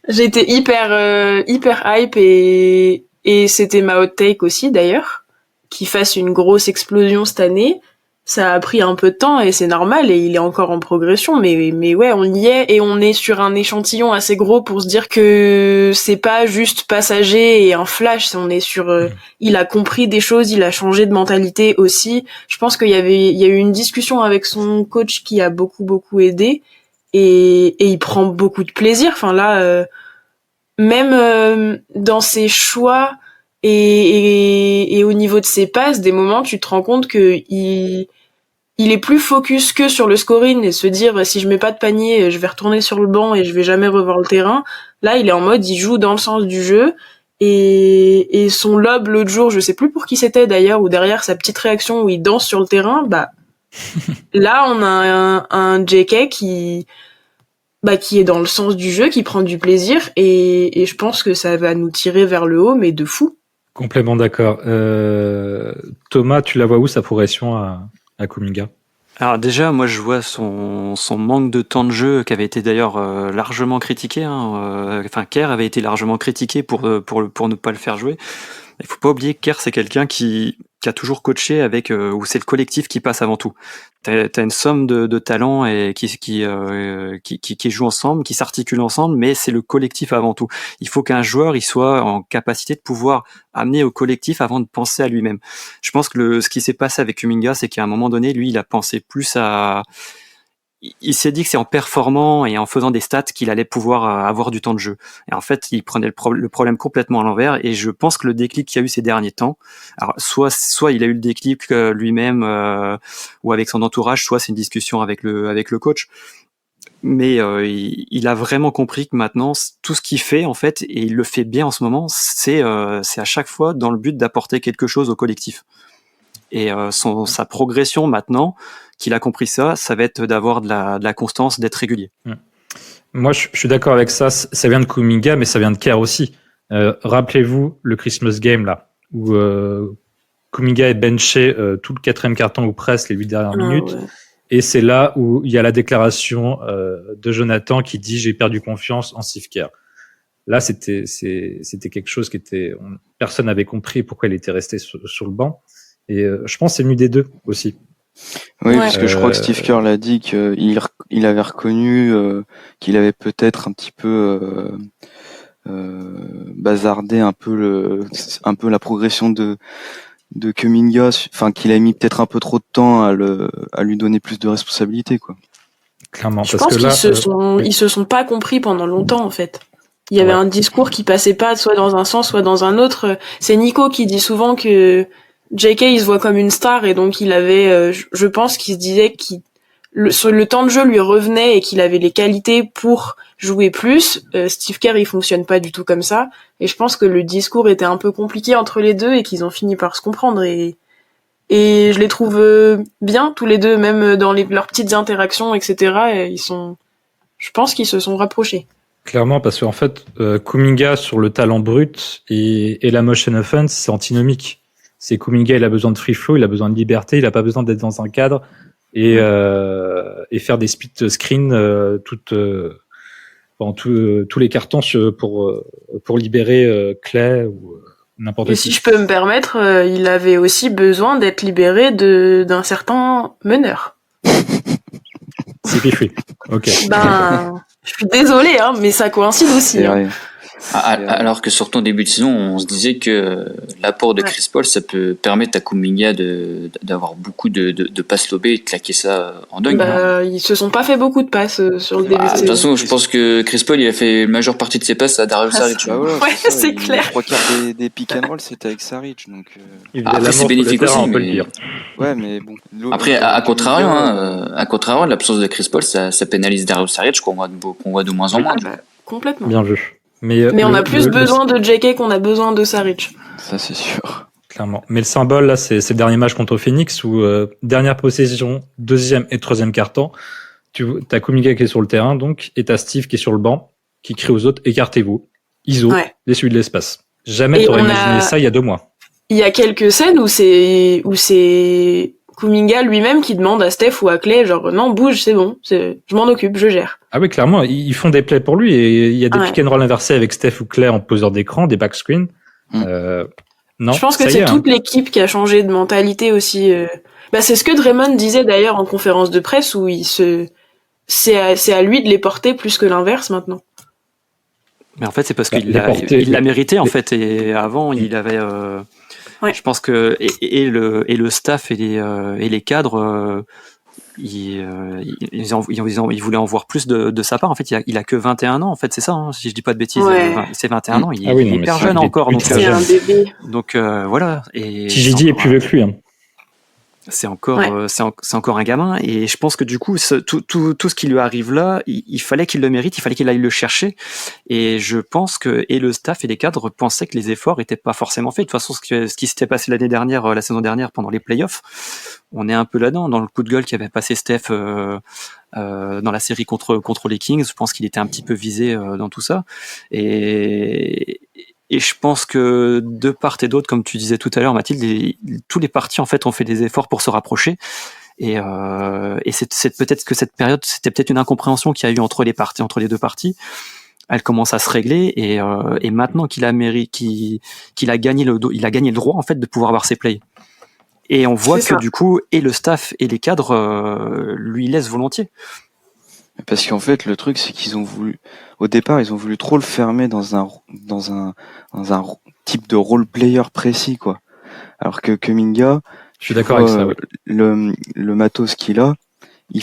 J'ai été hyper hype et c'était ma hot take aussi d'ailleurs, qu'il fasse une grosse explosion cette année. ça a pris un peu de temps et c'est normal et il est encore en progression, mais ouais, on y est et on est sur un échantillon assez gros pour se dire que c'est pas juste passager et un flash, on est sur il a compris des choses, il a changé de mentalité aussi. Je pense il y a eu une discussion avec son coach qui a beaucoup aidé et il prend beaucoup de plaisir. Enfin là même dans ses choix et au niveau de ses passes, des moments tu te rends compte que il est plus focus que sur le scoring et se dire si je mets pas de panier, je vais retourner sur le banc et je vais jamais revoir le terrain. Là, il est en mode il joue dans le sens du jeu et son lob l'autre jour, je sais plus pour qui c'était d'ailleurs, ou derrière sa petite réaction où il danse sur le terrain, bah là on a un JK qui est dans le sens du jeu, qui prend du plaisir et je pense que ça va nous tirer vers le haut, mais de fou. Complètement d'accord. Thomas, tu la vois où sa progression à Kuminga? Alors déjà, moi je vois son manque de temps de jeu qui avait été d'ailleurs largement critiqué. Kerr avait été largement critiqué pour ne pas le faire jouer. Il faut pas oublier que Kerr c'est quelqu'un qui a toujours coaché avec où c'est le collectif qui passe avant tout. T'as une somme de talents et qui jouent ensemble, qui s'articulent ensemble, mais c'est le collectif avant tout. Il faut qu'un joueur il soit en capacité de pouvoir amener au collectif avant de penser à lui-même. Je pense que ce qui s'est passé avec Kuminga, c'est qu'à un moment donné, lui, il a pensé plus à il s'est dit que c'est en performant et en faisant des stats qu'il allait pouvoir avoir du temps de jeu. Et en fait, il prenait le problème complètement à l'envers. Et je pense que le déclic qu'il y a eu ces derniers temps, alors soit il a eu le déclic lui-même ou avec son entourage, soit c'est une discussion avec le coach. Mais il a vraiment compris que maintenant, tout ce qu'il fait en fait, et il le fait bien en ce moment, c'est à chaque fois dans le but d'apporter quelque chose au collectif. Et sa progression maintenant, qu'il a compris ça va être d'avoir de la constance, d'être régulier. Moi, je suis d'accord avec ça. Ça vient de Kuminga, mais ça vient de Kerr aussi. Rappelez-vous le Christmas Game, là, où Kuminga est benché tout le 4e quart-temps ou presque les 8 dernières minutes. Ouais. Et c'est là où il y a la déclaration de Jonathan qui dit « J'ai perdu confiance en Steve Kerr ». Là, c'était quelque chose personne n'avait compris pourquoi il était resté sur le banc. Et je pense que c'est venu des deux aussi. Oui, parce que je crois que Steve Kerr l'a dit qu'il avait reconnu qu'il avait peut-être un petit peu bazardé un peu la progression de Kuminga, enfin qu'il a mis peut-être un peu trop de temps à lui donner plus de responsabilités, quoi. Clairement, Je parce pense que là, ils se sont pas compris pendant longtemps en fait. Il y avait un discours qui passait pas soit dans un sens soit dans un autre. C'est Nico qui dit souvent que JK il se voit comme une star et donc il avait, je pense qu'il se disait le temps de jeu lui revenait et qu'il avait les qualités pour jouer plus. Steve Kerr il fonctionne pas du tout comme ça et je pense que le discours était un peu compliqué entre les deux et qu'ils ont fini par se comprendre et je les trouve bien tous les deux, même dans leurs petites interactions, etc. Et je pense qu'ils se sont rapprochés. clairement, parce qu'en fait, Kuminga sur le talent brut et la motion offense, c'est antinomique. C'est Kuminga, il a besoin de free flow, il a besoin de liberté, il a pas besoin d'être dans un cadre et faire des split screens pendant tous les cartons pour libérer Clay ou n'importe qui. Et si je peux me permettre, il avait aussi besoin d'être libéré d'un certain meneur. C'est Pifui. Ok. Ben, je suis désolée, hein, mais ça coïncide aussi. C'est Hein. vrai. Alors que sur ton début de saison, on se disait que l'apport de Chris Paul, ça peut permettre à Kuminga d'avoir beaucoup de passes lobées et de claquer ça en dunk. Ils se sont pas fait beaucoup de passes sur le début de De toute saison. façon, je pense que Chris Paul, il a fait la majeure partie de ses passes à Dario Saric. Bah voilà, Ouais, ça, c'est clair. Les 3/4 des pick and roll, c'était avec Saric, donc. Il faisait Après, l'amour c'est sur le bénéfique terrain, aussi, on peut le mais- dire. Ouais, mais bon. Après, à contrario, l'absence de Chris Paul, ça pénalise Dario Saric qu'on voit de moins en moins. Bah, complètement. Bien vu. Mais Mais on a plus besoin de JK qu'on a besoin de Saric. Ça, c'est sûr. Clairement. Mais le symbole, là, c'est le dernier match contre Phoenix où, dernière possession, 2e et 3e quart-temps, t'as Kuminga qui est sur le terrain, donc, et t'as Steve qui est sur le banc, qui crie aux autres, écartez-vous. ISO, Ouais. dessus de l'espace. Jamais Et t'aurais on imaginé a- ça il y a 2 mois. Il y a quelques scènes où c'est Kuminga lui-même qui demande à Steph ou à Clay, genre, non, bouge, c'est bon, je m'en occupe, je gère. Ah oui, clairement, ils font des plays pour lui et il y a des Ouais. pick and roll inversés avec Steph ou Claire en poseur d'écran, des back screens. Non, je pense que ça y c'est est, toute l'équipe qui a changé de mentalité aussi. Bah, c'est ce que Draymond disait d'ailleurs en conférence de presse où c'est à lui de les porter plus que l'inverse maintenant. Mais en fait, c'est parce Bah, qu'il les porter- il l'a mérité, en les- fait. Et avant, il avait, Ouais. je pense que, et le staff et les cadres, ils voulaient en voir plus de sa part. En fait, il a que 21 ans, en fait, c'est ça, hein, si je dis pas de bêtises. Ouais. C'est 21 ans, il Ah oui, est non, mais hyper c'est- jeune il est encore. Donc, ultra C'est jeune. un bébé. voilà. Et TJD est plus vieux que lui. Hein. c'est encore, Ouais. c'est encore un gamin. Et je pense que du coup, tout ce qui lui arrive là, il fallait qu'il le mérite, il fallait qu'il aille le chercher. Et je pense que et le staff et les cadres pensaient que les efforts étaient pas forcément faits. De toute façon, ce qui s'était passé l'année dernière, la saison dernière, pendant les playoffs, on est un peu là-dedans, dans le coup de gueule qu'avait passé Steph dans la série contre les Kings. Je pense qu'il était un petit peu visé dans tout ça. Et je pense que de part et d'autre, comme tu disais tout à l'heure, Mathilde, tous les partis en fait ont fait des efforts pour se rapprocher. Et c'est peut-être que cette période, c'était peut-être une incompréhension qu'il y a eu entre les deux parties. Elle commence à se régler et maintenant qu'il a gagné il a gagné le droit en fait de pouvoir avoir ses plays. Et on voit C'est que ça. du coup, et le staff et les cadres lui laissent volontiers. Parce qu'en fait, le truc, c'est qu'ils ont voulu, au départ, ils ont voulu trop le fermer dans un type de role player précis, quoi. Alors que Kuminga, Je suis d'accord avec ça. Oui. le matos qu'il a, il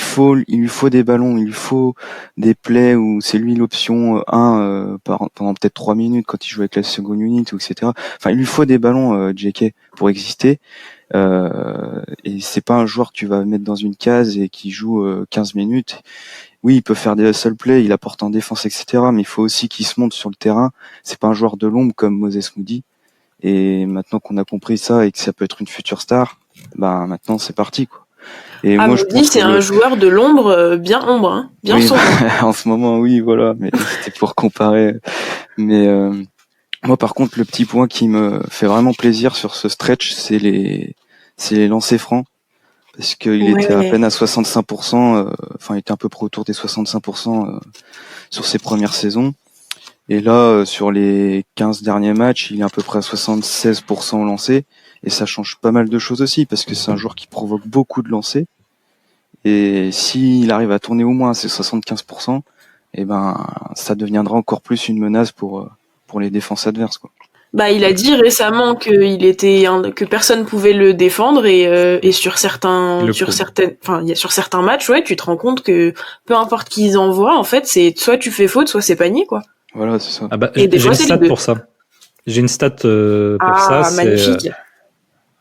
lui faut des ballons, il lui faut des plays où c'est lui l'option 1 pendant peut-être 3 minutes quand il joue avec la seconde unit, ou etc. Enfin, il lui faut des ballons, JK, pour exister. Et c'est pas un joueur que tu vas mettre dans une case et qui joue 15 minutes. Oui, il peut faire des hustle plays, il apporte en défense, etc. Mais il faut aussi qu'il se monte sur le terrain. C'est pas un joueur de l'ombre comme Moses Moody. Et maintenant qu'on a compris ça et que ça peut être une future star, bah maintenant c'est parti, quoi. Et moi je Moody, pense c'est que un joueur de l'ombre, bien ombre, hein, bien oui, sombre. en ce moment, oui, voilà. Mais c'était pour comparer. Mais moi, par contre, le petit point qui me fait vraiment plaisir sur ce stretch, c'est les lancers francs. Parce qu'il était à peine à 65%, enfin il était un peu près autour des 65% sur ses premières saisons. Et là, sur les 15 derniers matchs, il est à peu près à 76% au lancer. Et ça change pas mal de choses aussi, parce que c'est un joueur qui provoque beaucoup de lancers. Et s'il arrive à tourner au moins à ces 75%, eh ben ça deviendra encore plus une menace pour les défenses adverses, quoi. Bah, il a dit récemment que personne pouvait le défendre et sur certains matchs, ouais, tu te rends compte que peu importe qui ils envoient, en fait, c'est soit tu fais faute, soit c'est panier, quoi. Voilà, c'est ça. Ah bah, Et des j'ai fois, une c'est stat les deux. pour ça. J'ai une stat pour ça. C'est magnifique.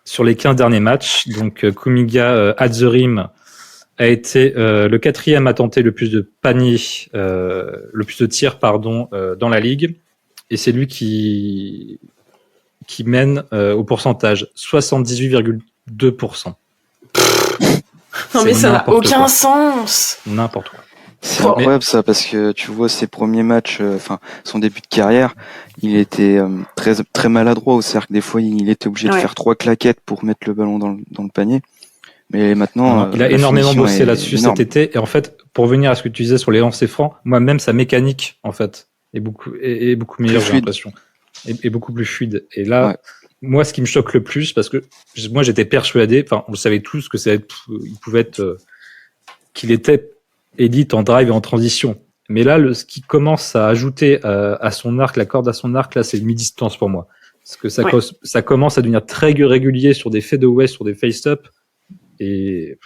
sur les 15 derniers matchs. Donc Kuminga at the rim a été le 4e à tenter le plus de paniers, le plus de tirs, dans la ligue. Et c'est lui qui mène au pourcentage 78,2%. Non, mais C'est ça n'a n'importe aucun quoi. sens. N'importe quoi. C'est incroyable ça, parce que tu vois ses premiers matchs, son début de carrière, il était très très maladroit au cercle. Des fois, il était obligé de faire 3 claquettes pour mettre le ballon dans le panier. Mais maintenant, il a la énormément finition bossé est là-dessus énorme. cet été. Et en fait, pour revenir à ce que tu disais sur les lancers francs, moi-même, sa mécanique, en fait, est beaucoup meilleure, j'ai l'impression. Et beaucoup plus fluide. Et là, Ouais. moi, ce qui me choque le plus, parce que moi, j'étais persuadé, enfin, on le savait tous que il pouvait être, qu'il était élite en drive et en transition. Mais là, ce qui commence à ajouter à son arc, la corde à son arc, là, c'est le mi-distance pour moi. Parce que ça commence à devenir très régulier sur des fadeaways, sur des face-up. Et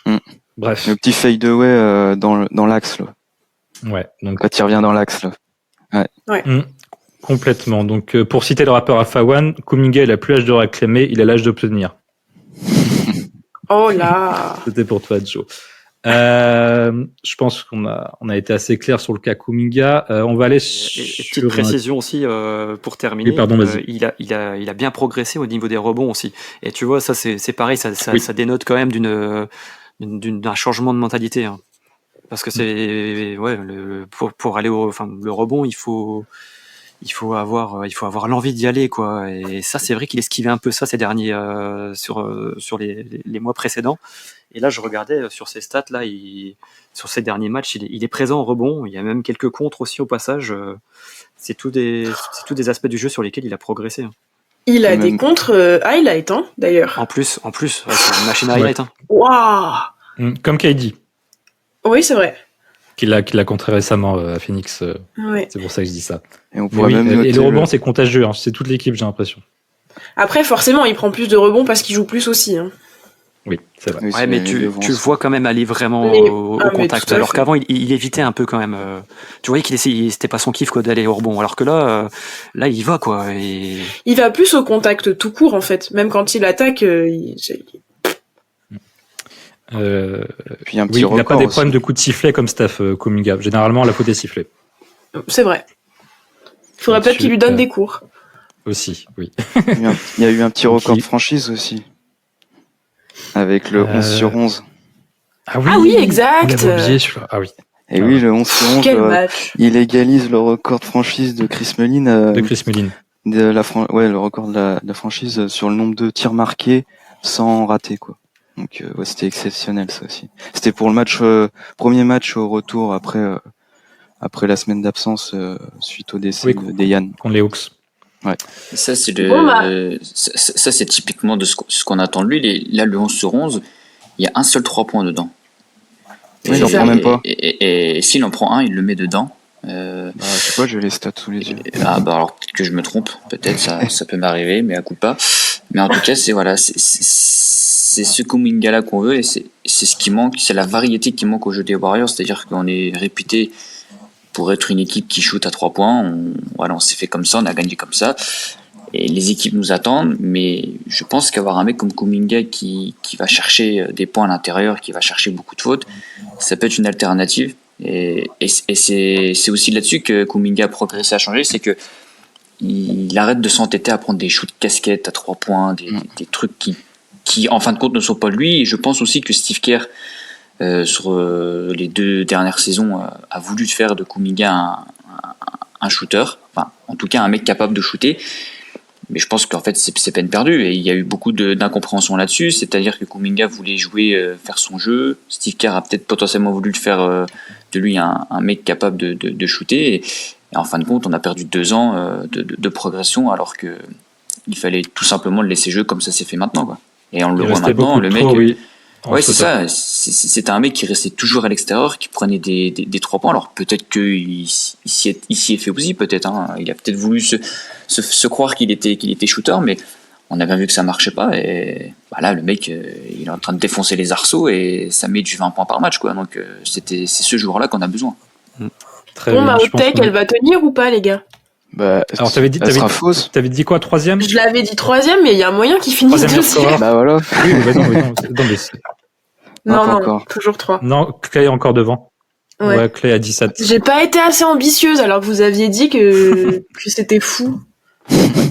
bref. Le petit fadeaway dans l'axe, là. Ouais. Donc, quand il revient dans l'axe, là. Ouais. Complètement. Donc, pour citer le rappeur Afawan, Kuminga, il a plus l'âge de réclamer, il a l'âge d'obtenir. Oh là. C'était pour toi, Joe. Je pense qu'on a été assez clair sur le cas Kuminga. On va aller sur petite précision aussi pour terminer. Oui, pardon, vas-y. Il a bien progressé au niveau des rebonds aussi. Et tu vois, ça c'est pareil, ça dénote quand même d'un changement de mentalité. Hein. Parce que c'est pour aller le rebond, il faut avoir l'envie d'y aller, quoi. Et ça, c'est vrai qu'il esquivait un peu ça ces derniers sur les mois précédents. Et là, je regardais sur ses stats là, sur ses derniers matchs, il est présent en rebond. Il y a même quelques contres aussi au passage. C'est tous des aspects du jeu sur lesquels il a progressé. Il a Même- des contres highlights, hein, d'ailleurs. En plus, ouais, c'est une machine à highlight. Hein. Waouh. Comme KD, Oui, c'est vrai. qu'il a contré récemment à Phoenix. Ouais. C'est pour ça que je dis ça. Et on Mais pourrait oui, même et noter le rebond, c'est contagieux. Hein. C'est toute l'équipe, j'ai l'impression. Après, forcément, il prend plus de rebonds parce qu'il joue plus aussi. Hein. Oui, c'est vrai. Oui, Ouais, c'est mais les tu devants, le ça. vois quand même aller vraiment Mais- au ah, mais contact. tout à Alors fait. qu'avant, il évitait un peu quand même. Tu voyais c'était pas son kiff quoi d'aller au rebond. Alors que là, il y va quoi. Et Il va plus au contact tout court, en fait. Même quand il attaque, Puis un Oui, petit il n'a pas record des aussi. problèmes de coups de sifflet comme Steph Kuminga. Généralement, la faute est sifflée. c'est vrai. Il faudrait peut-être qu'il lui donne des cours. Aussi, oui. Il y a eu un petit Donc, record il- de franchise aussi. Avec le 11 sur 11. Ah oui, exact. On l'avait oublié, celui-là. Ah oui, Et Ah oui, ouais. le 11 sur 11, Quel match. il égalise le record de franchise de Chris Mullin. de Chris Mullin. Le record de la franchise sur le nombre de tirs marqués sans rater, quoi. Donc, ouais, c'était exceptionnel, ça aussi. C'était pour le premier match au retour après la semaine d'absence, suite au décès Oui, d'Eyan. Contre les Hawks. Et ça, c'est Bon, bah. ça, c'est typiquement de ce qu'on attend de lui. Là, le 11 sur 11, il y a un seul 3 points dedans. Oui, il en C'est prend ça. même pas. Et s'il en prend un, il le met dedans. Je sais pas, j'ai les stats sous les yeux. Alors peut-être que je me trompe, peut-être ça peut m'arriver, mais à coup pas. Mais en tout cas, c'est ce Kuminga là qu'on veut et c'est ce qui manque, c'est la variété qui manque au jeu des Warriors, c'est-à-dire qu'on est réputé pour être une équipe qui shoot à 3 points. On s'est fait comme ça, on a gagné comme ça. Et les équipes nous attendent, mais je pense qu'avoir un mec comme Kuminga qui va chercher des points à l'intérieur, qui va chercher beaucoup de fautes, ça peut être une alternative. Et c'est aussi là-dessus que Kuminga a progressé, a changé, c'est que il arrête de s'entêter à prendre des shoots casquettes à 3 points, des trucs qui en fin de compte ne sont pas lui. Et je pense aussi que Steve Kerr sur les 2 dernières saisons a voulu faire de Kuminga un shooter, enfin en tout cas un mec capable de shooter. Mais je pense qu'en fait c'est peine perdue et il y a eu beaucoup d'incompréhension là-dessus, c'est-à-dire que Kuminga voulait jouer, faire son jeu. Steve Kerr a peut-être potentiellement voulu le faire de lui un mec capable de shooter et en fin de compte on a perdu 2 ans de progression alors que il fallait tout simplement le laisser jouer comme ça s'est fait maintenant quoi. Et on le Il voit restait maintenant, beaucoup le de mec. trop, oui. Ouais, Entre c'est ça. C'était un mec qui restait toujours à l'extérieur, qui prenait des 3 points. Alors peut-être qu'il s'y est fait aussi, peut-être. Hein. Il a peut-être voulu se croire qu'il était shooter, mais on a bien vu que ça marchait pas. Et bah là, le mec, il est en train de défoncer les arceaux et ça met du 20 points par match, quoi. Donc c'est ce joueur-là qu'on a besoin. Très Bon, bien. ma Je hot pense take, qu'on- elle va tenir ou pas, les gars? Bah, Alors, t'avais dit, elle sera fausse. t'avais dit quoi, troisième? Je l'avais dit 3ème, mais il y a moyen qu'il finisse Troisième meilleur 2ème. scoreur. Bah voilà. Oui, mais non, mais Non, Non, pas non, encore. toujours 3. non, Clay est encore devant. Ouais. Ouais, Clay à 17. J'ai pas été assez ambitieuse alors que vous aviez dit que c'était fou.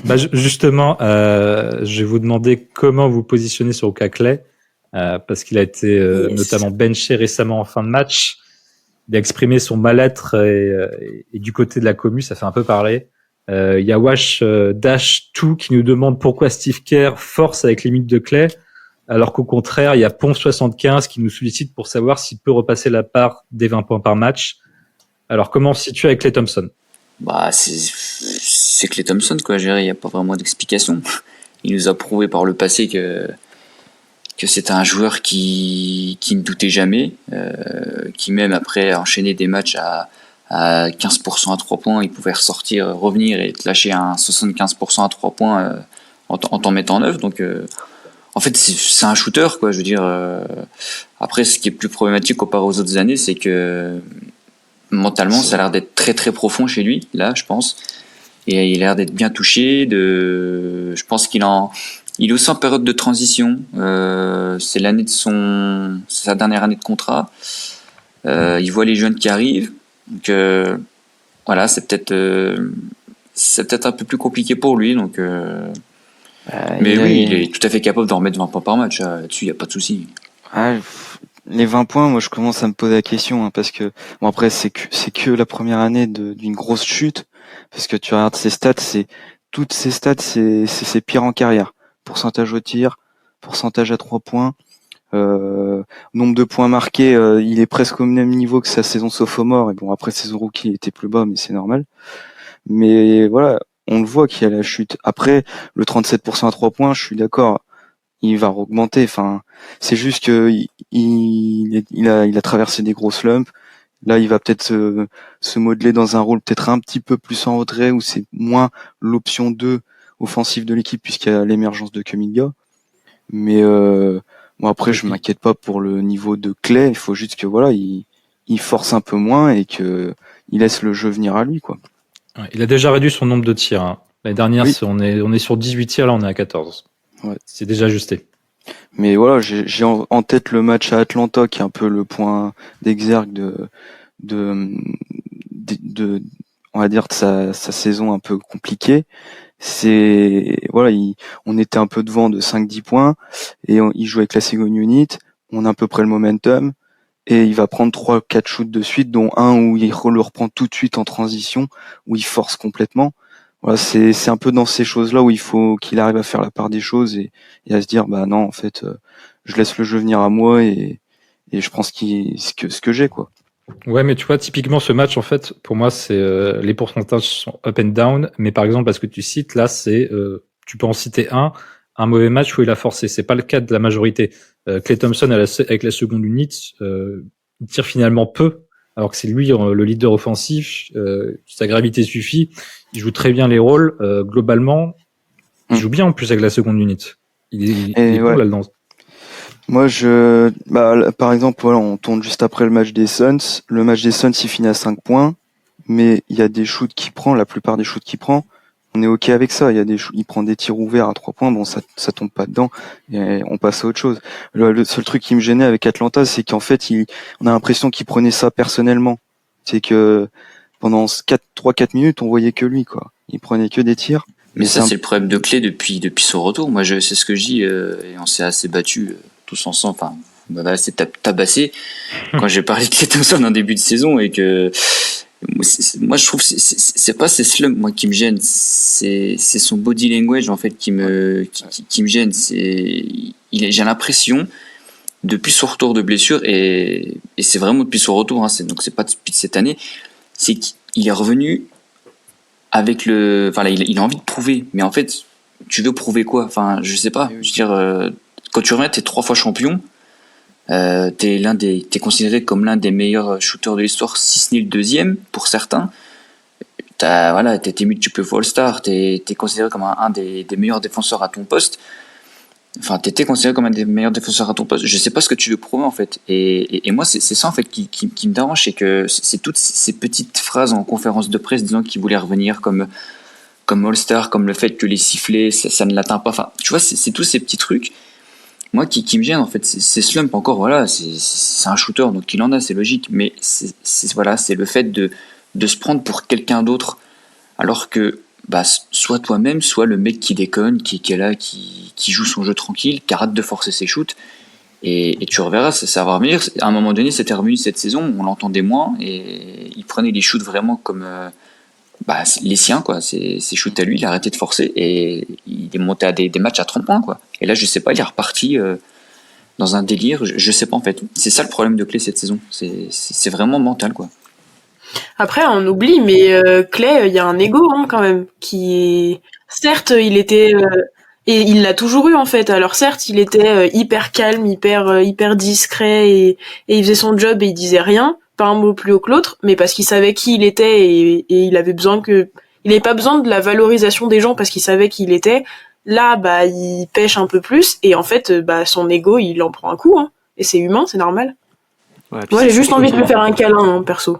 Bah, justement, je vais vous demander comment vous positionnez sur Luka Clay, parce qu'il a été Yes. notamment benché récemment en fin de match. Il a exprimé son mal-être et du côté de la commu, ça fait un peu parler. Il y a Wash Dash 2 qui nous demande pourquoi Steve Kerr force avec les limites de Clay, alors qu'au contraire, il y a Ponce 75 qui nous sollicite pour savoir s'il peut repasser la part des 20 points par match. Alors, comment on se situe avec Klay Thompson? Bah, c'est Klay Thompson, quoi. Il n'y a pas vraiment d'explication. Il nous a prouvé par le passé que c'était un joueur qui ne doutait jamais, qui même après enchaîner des matchs à 15% à 3 points, il pouvait ressortir, revenir et te lâcher un 75% à 3 points en t'en mettant 9. Donc, en fait, c'est un shooter, quoi. Je veux dire, après, ce qui est plus problématique comparé aux autres années, c'est que mentalement, ça a l'air d'être très très profond chez lui, là, je pense. Et il a l'air d'être bien touché. Je pense qu'il est aussi en période de transition. C'est sa dernière année de contrat. Il voit les jeunes qui arrivent. Donc voilà, c'est peut-être un peu plus compliqué pour lui. Donc, mais oui, il est tout à fait capable d'en remettre 20 points par match. Là-dessus, il n'y a pas de souci. Les 20 points, moi je commence à me poser la question, hein, parce que bon après c'est que la première année d'une grosse chute, parce que tu regardes ses stats, toutes ses stats, c'est pire en carrière. Pourcentage au tir, pourcentage à 3 points, nombre de points marqués, il est presque au même niveau que sa saison sophomore. Et bon après saison rookie il était plus bas, mais c'est normal. Mais voilà, on le voit qu'il y a la chute. Après, le 37% à 3 points, je suis d'accord, il va augmenter. Enfin, c'est juste que il a traversé des gros slumps. Là, il va peut-être se modeler dans un rôle peut-être un petit peu plus en retrait, où c'est moins l'option 2 offensive de l'équipe, puisqu'il y a l'émergence de Kuminga. Mais bon, après, je m'inquiète pas pour le niveau de Clay. Il faut juste que voilà, il force un peu moins et que il laisse le jeu venir à lui, quoi. Ouais, il a déjà réduit son nombre de tirs. Hein. L'année dernière, Oui. on est sur 18 tirs, là on est à 14. Ouais. C'est déjà ajusté. Mais voilà, j'ai en tête le match à Atlanta, qui est un peu le point d'exergue de on va dire de sa saison un peu compliquée. C'est voilà, on était un peu devant de 5-10 points et il joue avec la second unit, on a à peu près le momentum et il va prendre 3-4 shoots de suite, dont un où il le reprend tout de suite en transition, où il force complètement. Voilà, c'est un peu dans ces choses-là où il faut qu'il arrive à faire la part des choses et à se dire bah non, en fait, je laisse le jeu venir à moi et je prends ce que j'ai, quoi. Ouais, mais tu vois, typiquement ce match, en fait, pour moi, c'est les pourcentages sont up and down. Mais par exemple, parce que tu cites, là, c'est tu peux en citer un mauvais match où il a forcé. C'est pas le cas de la majorité. Klay Thompson avec la seconde unit, il tire finalement peu, alors que c'est lui le leader offensif. Sa gravité suffit. Il joue très bien les rôles. Globalement, il joue bien en plus avec la seconde unit. Il est bon Ouais. là-dedans. Moi, par exemple, voilà, on tourne juste après le match des Suns. Le match des Suns, il finit à 5 points, mais il y a des shoots qu'il prend, la plupart des shoots qu'il prend, on est OK avec ça. Il prend des tirs ouverts à 3 points, bon, ça tombe pas dedans, et on passe à autre chose. Le seul truc qui me gênait avec Atlanta, c'est qu'en fait, on a l'impression qu'il prenait ça personnellement. C'est que pendant 3-4 minutes, on voyait que lui, quoi. Il prenait que des tirs. Mais ça, c'est le problème de Clay depuis son retour. Moi, c'est ce que je dis, et on s'est assez battus tous ensemble. Enfin, on m'a assez tabassé quand j'ai parlé de Clay Thompson en début de saison et que moi, je trouve que c'est pas ces slumps moi qui me gênent, c'est son body language en fait qui me gêne. J'ai l'impression depuis son retour de blessure et c'est vraiment depuis son retour. Hein, donc c'est pas depuis cette année. C'est qu'il est revenu avec enfin, il a envie de prouver, mais en fait, tu veux prouver quoi? Enfin, je sais pas. Je veux dire, quand tu reviens, t'es 3 fois champion. T'es considéré comme l'un des meilleurs shooters de l'histoire, si ce n'est le deuxième pour certains. T'es multiple All-Star, t'es considéré comme un des meilleurs défenseurs à ton poste. Enfin, t'étais considéré comme un des meilleurs défenseurs à ton poste. Je sais pas ce que tu veux prouver en fait. Et moi, c'est ça en fait qui me dérange, c'est que c'est toutes ces petites phrases en conférence de presse disant qu'il voulait revenir comme All-Star, comme le fait que les sifflets, ça ne l'atteint pas. Enfin, tu vois, c'est tous ces petits trucs. Moi, qui me gêne en fait, c'est slump encore. Voilà, c'est un shooter, donc il en a, c'est logique. Mais c'est le fait de se prendre pour quelqu'un d'autre, alors que soit toi-même, soit le mec qui déconne, qui est là, qui joue son jeu tranquille, qui arrête de forcer ses shoots, et tu reverras, ça va revenir. À un moment donné, c'était revenu cette saison, on l'entendait moins, et il prenait les shoots vraiment comme les siens, quoi. Ses shoots à lui, il a arrêté de forcer, et il est monté à des matchs à 30 points, quoi. Et là, je sais pas, il est reparti dans un délire, je sais pas en fait. C'est ça le problème de Clay cette saison, c'est vraiment mental, quoi. Après, on oublie, mais Clay, il y a un ego quand même, qui est... Certes, il était... et il l'a toujours eu en fait. Alors certes, il était hyper calme, hyper discret, et il faisait son job et il disait rien, pas un mot plus haut que l'autre, mais parce qu'il savait qui il était et il avait besoin il n'avait pas besoin de la valorisation des gens parce qu'il savait qui il était. Là, il pêche un peu plus et en fait, son ego, il en prend un coup, hein. Et c'est humain, c'est normal. Ouais, Moi, j'ai juste envie de lui faire un câlin, hein, perso.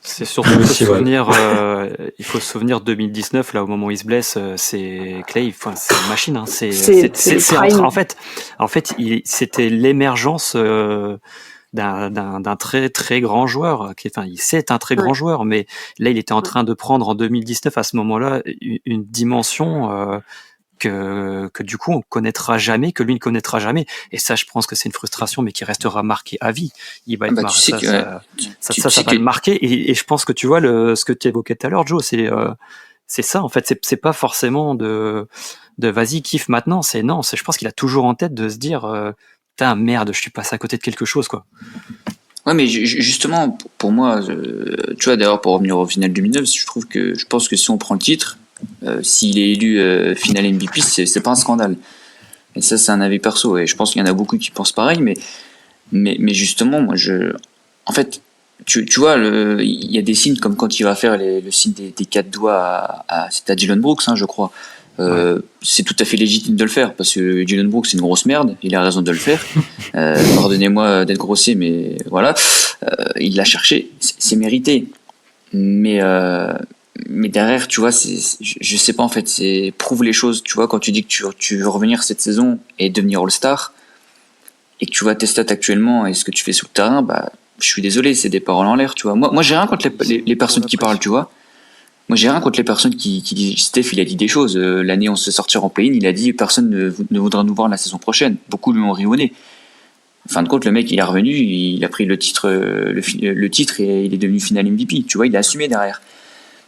C'est surtout il faut se souvenir 2019 là au moment où il se blesse, c'est Clay, enfin c'est une machine, hein, en fait c'était l'émergence d'un très très grand joueur c'est un très grand joueur, mais là il était en train de prendre en 2019 à ce moment-là une dimension que du coup on connaîtra jamais, que lui ne connaîtra jamais, et ça je pense que c'est une frustration mais qui restera marqué à vie. Il va être marqué, ça va le marquer, et je pense que tu vois ce que tu évoquais tout à l'heure, Joe, c'est ça en fait, c'est pas forcément de vas-y kiffe maintenant, je pense qu'il a toujours en tête de se dire putain merde, je suis passé à côté de quelque chose, quoi. Ouais, mais justement pour moi, tu vois, d'ailleurs pour revenir au final 2009, je pense que si on prend le titre, S'il est élu final MVP, c'est pas un scandale. Et ça, c'est un avis perso. Et je pense qu'il y en a beaucoup qui pensent pareil. Mais justement, moi, en fait, tu vois, il y a des signes comme quand il va faire le signe des 4 doigts c'était à Dylan Brooks, hein, je crois. C'est tout à fait légitime de le faire parce que Dylan Brooks c'est une grosse merde, il a raison de le faire. Pardonnez-moi d'être grossier, mais voilà, il l'a cherché, c'est mérité. Mais derrière, tu vois, je sais pas en fait, c'est prouve les choses. Tu vois, quand tu dis que tu veux revenir cette saison et devenir All-Star et que tu vois tes stats actuellement et ce que tu fais sur le terrain, bah je suis désolé, c'est des paroles en l'air, tu vois. Moi j'ai rien contre les personnes qui parlent, tu vois. Moi, j'ai rien contre les personnes qui disent. Steph, il a dit des choses. L'année où on se fait sortir en play-in, il a dit personne ne voudra nous voir la saison prochaine. Beaucoup lui ont ri au nez. En fin de compte, le mec, il est revenu, il a pris le titre et il est devenu final MVP. Tu vois, il a assumé derrière.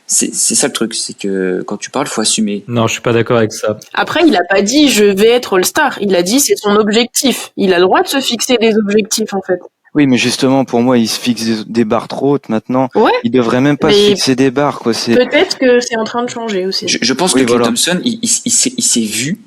C'est ça le truc, c'est que quand tu parles, faut assumer. Non, je suis pas d'accord avec ça. Après, il a pas dit je vais être All-Star. Il a dit c'est son objectif. Il a le droit de se fixer des objectifs en fait. Oui, mais justement, pour moi, il se fixe des barres trop hautes maintenant. Ouais. Il devrait même pas se fixer des barres, quoi. Peut-être que c'est en train de changer aussi. Je pense que Klay Thompson, il s'est vu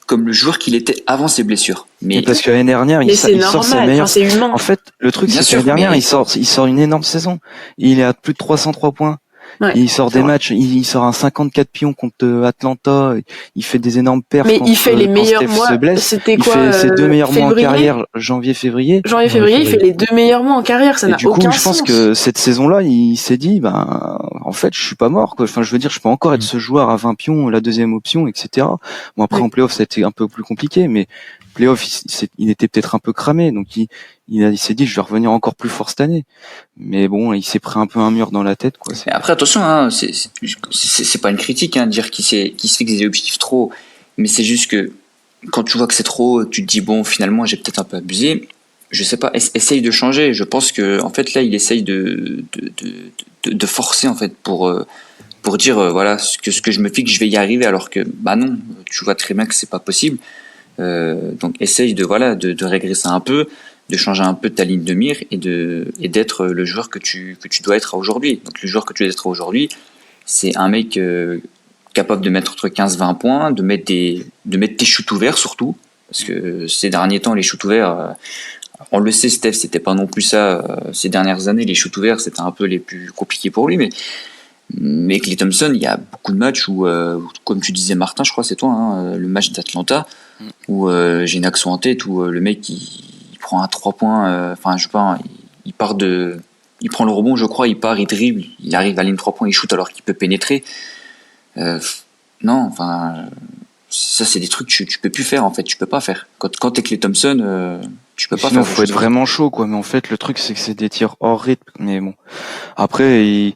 comme le joueur qu'il était avant ses blessures. Mais parce que l'année dernière, il sort ses meilleurs. C'est humain. En fait, le truc, c'est que l'année dernière, il sort une énorme saison. Il est à plus de 303 points. Ouais, il sort des matchs, il sort un 54 pions contre Atlanta, il fait des énormes perfs. Mais il fait les meilleurs mois. C'était quoi? Il fait ses 2 meilleurs mois en carrière, janvier-février. Janvier-février, il fait les 2 meilleurs mois en carrière, ça n'a aucun sens. Du coup, je pense que cette saison-là, il s'est dit, en fait, je suis pas mort, quoi. Enfin, je veux dire, je peux encore être ce joueur à 20 pions, la deuxième option, etc. Bon, après, en playoff, ça a été un peu plus compliqué, mais playoff, il était peut-être un peu cramé, donc il s'est dit je vais revenir encore plus fort cette année. Mais bon, il s'est pris un peu un mur dans la tête, quoi. Après, attention, hein, c'est pas une critique, hein, de dire qu'il se fixe des objectifs trop. Mais c'est juste que quand tu vois que c'est trop, tu te dis bon, finalement, j'ai peut-être un peu abusé. Je sais pas, essaye de changer. Je pense que en fait là, il essaye de forcer en fait pour dire voilà ce que je me fixe, je vais y arriver, alors que bah non, tu vois très bien que c'est pas possible. Donc essaye de régresser un peu, de changer un peu ta ligne de mire et d'être le joueur que tu dois être aujourd'hui. Donc le joueur que tu dois être aujourd'hui, c'est un mec capable de mettre entre 15-20 points, de mettre tes shoots ouverts surtout, parce que ces derniers temps les shoots ouverts, on le sait, Steph, c'était pas non plus ça ces dernières années. Les shoots ouverts, c'était un peu les plus compliqués pour lui, mais Klay Thompson, il y a beaucoup de matchs où, comme tu disais Martin, je crois c'est toi, hein, le match d'Atlanta, où j'ai une action en tête où le mec il prend un 3 points, enfin je sais pas, il prend le rebond, je crois, il part, il dribble, il arrive à la ligne 3 points, il shoot alors qu'il peut pénétrer. Non, enfin ça c'est des trucs que tu peux plus faire en fait, tu peux pas faire. Quand t'es Klay Thompson, tu peux pas faire. Il faut être vraiment chaud, quoi. Mais en fait, le truc, c'est que c'est des tirs hors rythme. Mais bon. Après, il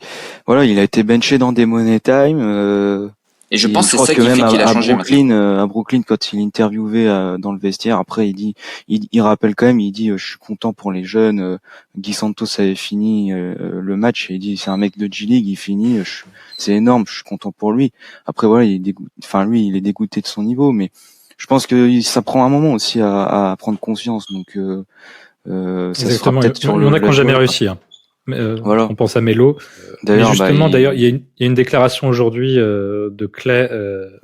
a été benché dans des money time. Et je pense que c'est ça qui fait qu'il a changé. À Brooklyn, quand il est interviewé dans le vestiaire, après, il rappelle quand même, il dit, je suis content pour les jeunes. Guy Santos avait fini le match et il dit, c'est un mec de G-League, il finit, c'est énorme, je suis content pour lui. Après, voilà, il est dégoûté de son niveau, mais je pense que ça prend un moment aussi à prendre conscience. Donc, ça se fera peut-être sur il y en a qui n'ont jamais réussi. Hein. Voilà. On pense à Melo. D'ailleurs, il y a une déclaration aujourd'hui de Klay.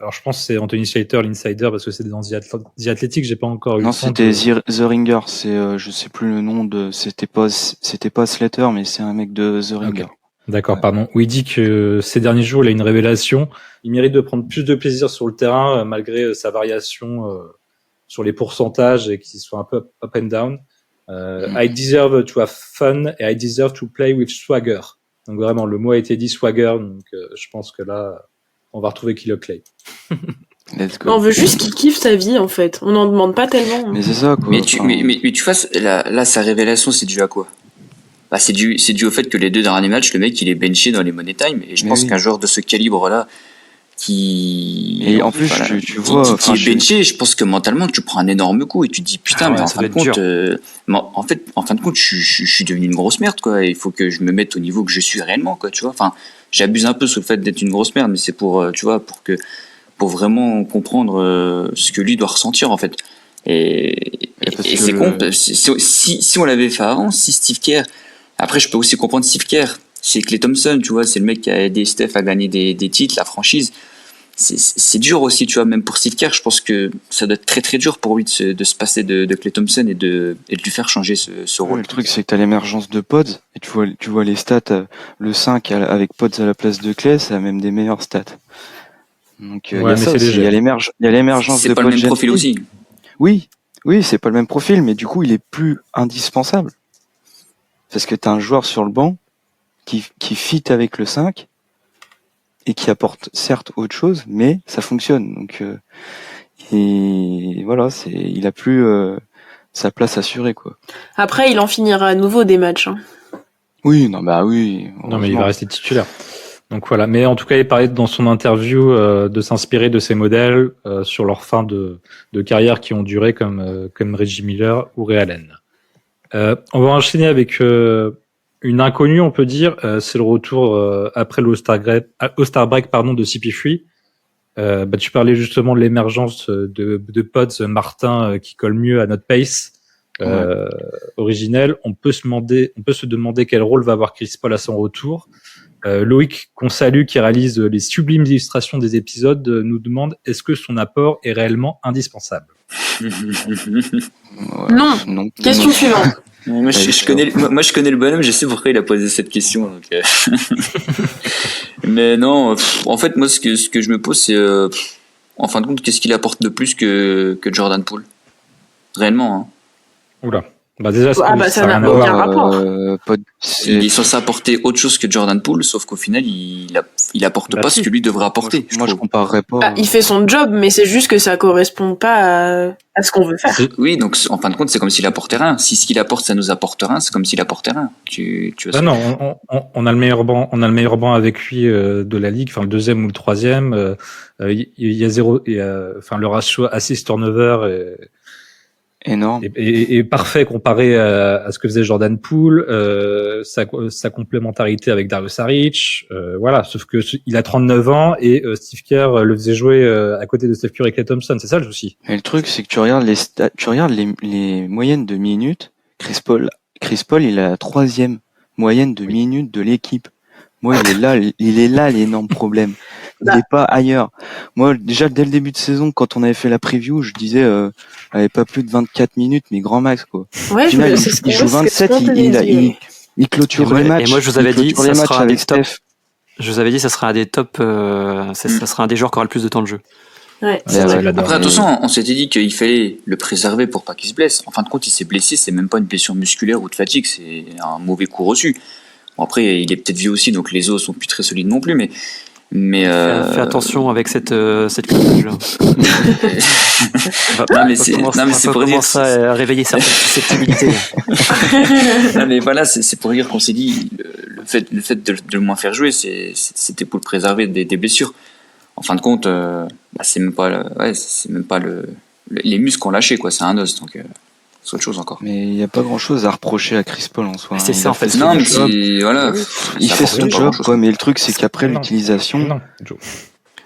Alors, je pense que c'est Anthony Slater, l'insider, parce que c'est dans The Athletic. J'ai pas encore eu. Non, c'était The Ringer. C'est, je sais plus le nom c'était pas Slater, mais c'est un mec de The Ringer. Okay. D'accord, pardon. Où il dit que ces derniers jours, il a une révélation. Il mérite de prendre plus de plaisir sur le terrain, malgré sa variation sur les pourcentages et qu'il soit un peu up and down. I deserve to have fun et I deserve to play with swagger. Donc vraiment, le mot a été dit swagger. Donc je pense que là, on va retrouver Kilo Klay. On veut juste qu'il kiffe sa vie, en fait. On n'en demande pas tellement. Mais c'est ça, quoi. Mais tu vois, là, sa révélation, c'est dû à quoi? Bah, c'est dû au fait que les 2 derniers matchs, le mec, il est benché dans les money time. Et je pense qu'un joueur de ce calibre-là, et en plus, tu vois, qui est benché, je pense que mentalement, tu prends un énorme coup et tu te dis, putain, mais en fin de compte, je suis devenu une grosse merde, quoi. Il faut que je me mette au niveau que je suis réellement, quoi, tu vois. Enfin, j'abuse un peu sur le fait d'être une grosse merde, mais c'est pour, tu vois, pour vraiment comprendre ce que lui doit ressentir, en fait. Et c'est con, si on l'avait fait avant, si Steve Kerr, après, je peux aussi comprendre Steve Kerr, c'est Klay Thompson, tu vois, c'est le mec qui a aidé Steph à gagner des titres, la franchise. c'est dur aussi, tu vois, même pour Steve Kerr, je pense que ça doit être très très dur pour lui de se passer de Klay Thompson et de lui faire changer ce Ouais, rôle. le truc, c'est que t'as l'émergence de Pods, et tu vois les stats, le 5 avec Pods à la place de Clay, ça a même des meilleures stats. Donc, il y Ouais, a mais ça c'est aussi, léger. il y a l'émergence de C'est pas le Pod même profil Gentry. aussi. Oui, c'est pas le même profil, mais du coup, il est plus indispensable. Parce que t'as un joueur sur le banc qui fit avec le 5 et qui apporte certes autre chose, mais ça fonctionne. Donc, et voilà, il a plus sa place assurée, quoi. Après, il en finira à nouveau des matchs. Hein. Oui, non, bah oui. Non, mais il va Heureusement. rester titulaire. Donc voilà. Mais en tout cas, il parlait dans son interview de s'inspirer de ces modèles sur leur fin de carrière qui ont duré comme Reggie Miller ou Ray Allen. On va enchaîner avec une inconnue, on peut dire. C'est le retour après l'All-Star break de CP3. Tu parlais justement de l'émergence de Pods Martin qui colle mieux à notre pace originel. On peut se demander quel rôle va avoir Chris Paul à son retour. Loïc, qu'on salue, qui réalise les sublimes illustrations des épisodes, nous demande est-ce que son apport est réellement indispensable? Non. Question suivante. Moi, je connais le bonhomme, je sais pourquoi il a posé cette question. Donc, mais non, en fait, moi, ce que je me pose, c'est, en fin de compte, qu'est-ce qu'il apporte de plus que Jordan Poole? Réellement, hein. Oula. Déjà, ça n'a rien à aucun voir. rapport. Il est censé apporter autre chose que Jordan Poole, sauf qu'au final, il apporte pas ce que lui devrait apporter. Moi, je comparerais pas. Il fait son job, mais c'est juste que ça correspond pas à ce qu'on veut faire. Oui, donc en fin de compte, c'est comme s'il apportait rien. Si ce qu'il apporte, ça nous apporte rien, c'est comme s'il apportait rien. Tu vois Non, on a le meilleur banc avec lui de la ligue, enfin le deuxième ou le troisième. Il y a le ratio assist turnover énorme et parfait comparé à ce que faisait Jordan Poole, sa complémentarité avec Dario Saric, voilà. Sauf que il a 39 ans et Steve Kerr le faisait jouer à côté de Steph Curry et Klay Thompson. C'est ça le souci. Et le truc, c'est que tu regardes les moyennes de minutes. Chris Paul, il a la 3e moyenne de minutes de l'équipe. Moi, il est là l'énorme problème. Il est pas ailleurs. Moi, déjà, dès le début de saison, quand on avait fait la preview, je disais, avait pas plus de 24 minutes, mais grand max, quoi. Ouais, Au final, il joue 27, il clôture les matchs. Et moi, je vous avais dit, ça sera un des top. Steph. Je vous avais dit, ça sera un des top, ça sera un des joueurs qui aura le plus de temps de jeu. Ouais. Après, attention, on s'était dit qu'il fallait le préserver pour pas qu'il se blesse. En fin de compte, il s'est blessé, c'est même pas une blessure musculaire ou de fatigue, c'est un mauvais coup reçu. Bon, après, il est peut-être vieux aussi, donc les os sont plus très solides non plus, mais fais attention avec cette clôture. Non, mais c'est pour dire ça à réveiller certaines susceptibilités. Non, mais voilà, c'est pour dire qu'on s'est dit le fait de le moins faire jouer, c'était pour le préserver des blessures. En fin de compte, c'est même pas les muscles qu'on lâché, quoi. C'est un os, donc c'est autre chose encore. Mais il y a pas grand chose à reprocher à Chris Paul en soi. C'est ça, en fait. Non, mais voilà. Il fait son job, quoi. Mais le truc, c'est qu'après l'utilisation. Non, Joe.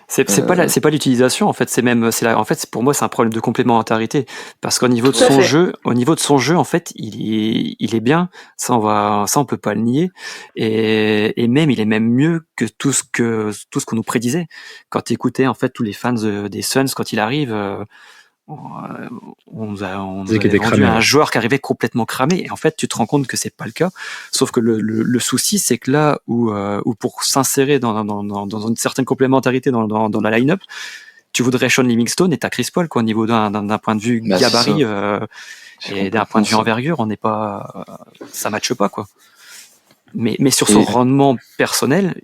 C'est pas l'utilisation, en fait, en fait, pour moi, c'est un problème de complémentarité. Parce qu'au niveau de son jeu, en fait, il est bien. Ça, on peut pas le nier. Et même, il est même mieux que tout ce qu'on nous prédisait. Quand tu écoutais, en fait, tous les fans des Suns, quand il arrive, on nous a vendu un joueur qui arrivait complètement cramé, et en fait tu te rends compte que c'est pas le cas. Sauf que le souci, c'est que là où pour s'insérer dans une certaine complémentarité dans la line-up, tu voudrais Sean Livingston et t'as Chris Paul, quoi, au niveau d'un point de vue gabarit et d'un point de vue envergure, on n'est pas, ça matche pas, quoi. Mais sur son rendement personnel,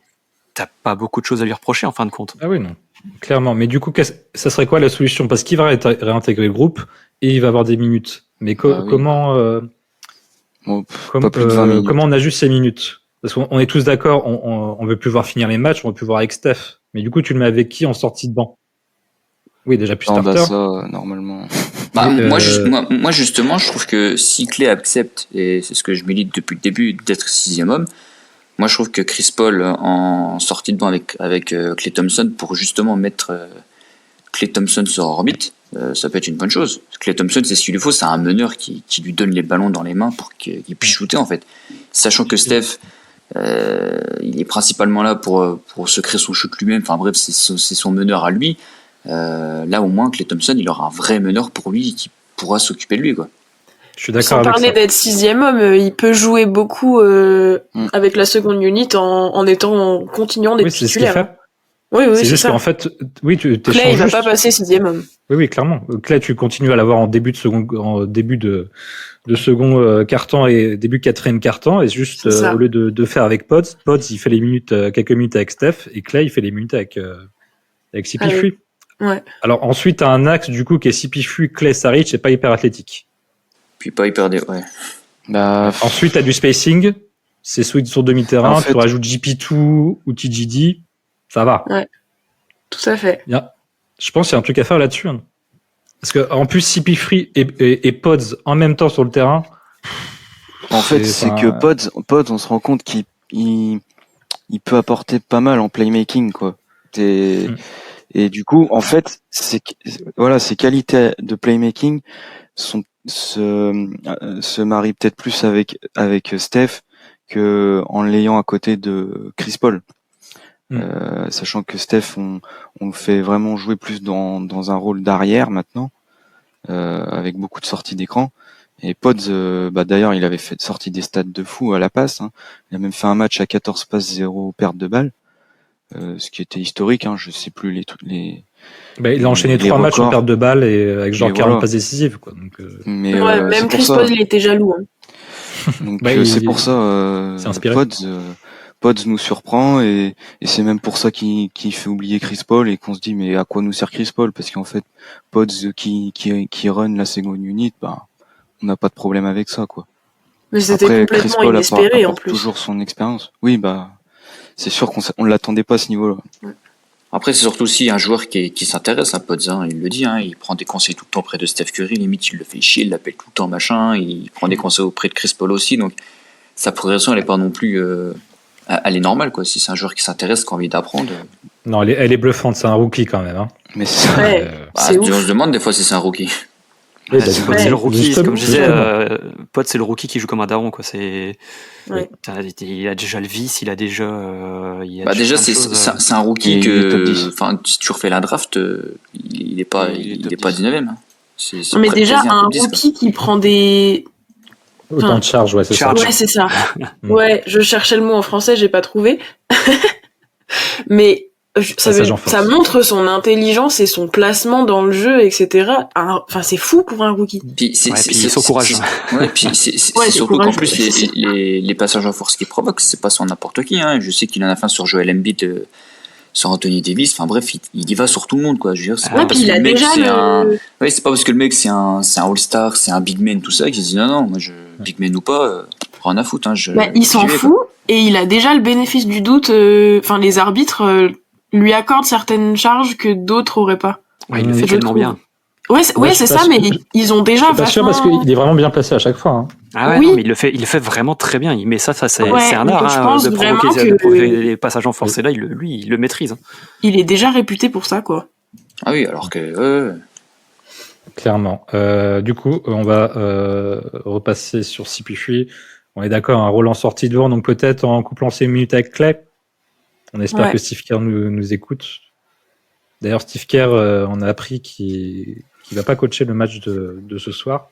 t'as pas beaucoup de choses à lui reprocher en fin de compte. Ah oui, non. Clairement. Mais du coup, ça serait quoi la solution? Parce qu'il va réintégrer le groupe et il va avoir des minutes. Mais comment on ajuste ces minutes? Parce qu'on est tous d'accord, on veut plus voir finir les matchs, on veut plus voir avec Steph. Mais du coup, tu le mets avec qui en sortie de banc? Oui, déjà plus starter. Ça, normalement. Moi, justement, je trouve que si Klay accepte, et c'est ce que je milite depuis le début, d'être 6e homme, moi, je trouve que Chris Paul en sortie de banc avec Klay Thompson pour justement mettre Klay Thompson sur orbite, ça peut être une bonne chose. Klay Thompson, c'est ce qu'il lui faut, c'est un meneur qui lui donne les ballons dans les mains pour qu'il puisse shooter, en fait. Sachant que Steph, Il est principalement là pour se créer son shoot lui-même. Enfin bref, c'est son meneur à lui. Là, au moins, Klay Thompson, il aura un vrai meneur pour lui qui pourra s'occuper de lui, quoi. Je suis d'accord Sans avec parler ça. d'être 6e homme, il peut jouer beaucoup avec la seconde unit en continuant d'être Oui, c'est ce qu'il titulaire. fait. Oui, C'est c'est juste ça. qu'en fait, oui, tu Clay, il t'échanges va juste. pas passer 6e homme. Oui, clairement. Clay, tu continues à l'avoir en début de second quart-temps et début quatrième quart-temps, et juste C'est ça. au lieu de faire avec Pods, il fait les minutes, quelques minutes avec Steph, et Clay, il fait les minutes avec CP3. Ouais. Alors ensuite, t'as un axe du coup qui est CP3, Clay, Saric, et pas hyper athlétique. Puis pas hyper ouais. Bah, Ensuite, t'as du spacing, c'est switch sur demi-terrain, En fait- tu rajoutes GP2 ou TGD, ça va. Tout à fait. Je pense qu'il y a un truc à faire là-dessus. Hein. Parce que en plus, CP3 et Pods en même temps sur le terrain. En fait, c'est que Pods, on se rend compte qu'il peut apporter pas mal en playmaking, quoi. Et du coup, en fait, ses qualités de playmaking se marient peut-être plus avec Steph que en l'ayant à côté de Chris Paul. Sachant que Steph, on le fait vraiment jouer plus dans un rôle d'arrière maintenant, avec beaucoup de sorties d'écran. Et Pods, d'ailleurs, il avait fait sortie des stats de fou à la passe. Hein. Il a même fait un match à 14 passes, 0 perte de balle, ce qui était historique. Hein. Je sais plus il a enchaîné 3 matchs en perte de balle et avec genre 40 passes décisives, quoi. Donc, Mais même Chris Paul, il était jaloux. Hein. Donc c'est pour ça. C'est inspiré. Pods nous surprend et c'est même pour ça qu'il fait oublier Chris Paul et qu'on se dit mais à quoi nous sert Chris Paul, parce qu'en fait Pods qui run la second unit, on n'a pas de problème avec ça, quoi. Mais c'était Après, complètement Chris Paul inespéré en apporte plus. toujours son expérience. Oui, c'est sûr qu'on l'attendait pas à ce niveau-là. Après, c'est surtout aussi un joueur qui s'intéresse à Pods, hein. Il le dit, hein. Il prend des conseils tout le temps auprès de Steph Curry, limite il le fait chier, il l'appelle tout le temps machin, il prend des conseils auprès de Chris Paul aussi, donc sa progression elle est pas non plus elle est normale, quoi. Si c'est un joueur qui s'intéresse, qui a envie d'apprendre. Non, elle est bluffante, c'est un rookie quand même. Hein. Mais c'est ça. Ouais, c'est on ouf. se demande des fois si c'est un rookie. Oui, Pods, c'est le rookie, justement, comme je disais, justement. Pods, c'est le rookie qui joue comme un daron, quoi. C'est, Ouais. il a déjà le vice, il a déjà, Déjà, c'est un rookie il est top 10. enfin, si tu refais la draft, il est pas 19ème. Hein. C'est Mais déjà, quasi un top 10, quoi. rookie qui prend des... Autant de charge, ouais, c'est ça. Ouais, c'est ça. Ouais, je cherchais le mot en français, j'ai pas trouvé. Mais ça montre son intelligence et son placement dans le jeu, etc. Enfin, c'est fou pour un rookie. Puis son courage. C'est surtout qu'en plus, les passages en force qu'il provoque, c'est pas sur n'importe qui. Hein. Je sais qu'il en a fait sur Joel Embiid, sur Anthony Davis. Enfin bref, il y va sur tout le monde, quoi. Je veux dire, c'est pas parce que le mec, c'est pas parce que le mec, c'est un All-Star, c'est un big man, tout ça, qu'il se dit non, moi, big man ou pas, rien à foutre. Hein, il s'en fout, et il a déjà le bénéfice du doute. Enfin, les arbitres lui accordent certaines charges que d'autres auraient pas. Ouais, il le fait tellement bien. Ouais, c'est ça, mais ils ont déjà vachement... Je suis pas sûr parce qu'il est vraiment bien placé à chaque fois. Hein. Ah ouais, oui. Non, mais il le fait vraiment très bien. Mais ça c'est un art de provoquer les passages en force. Et là, lui, il le maîtrise. Hein. Il est déjà réputé pour ça, quoi. Ah oui, alors que... Clairement. Du coup, on va repasser sur CP3. On est d'accord, un rôle en sortie devant, donc peut-être en couplant ses minutes avec Clay. On espère que Steve Kerr nous écoute. D'ailleurs, Steve Kerr, on a appris qu'il va pas coacher le match de ce soir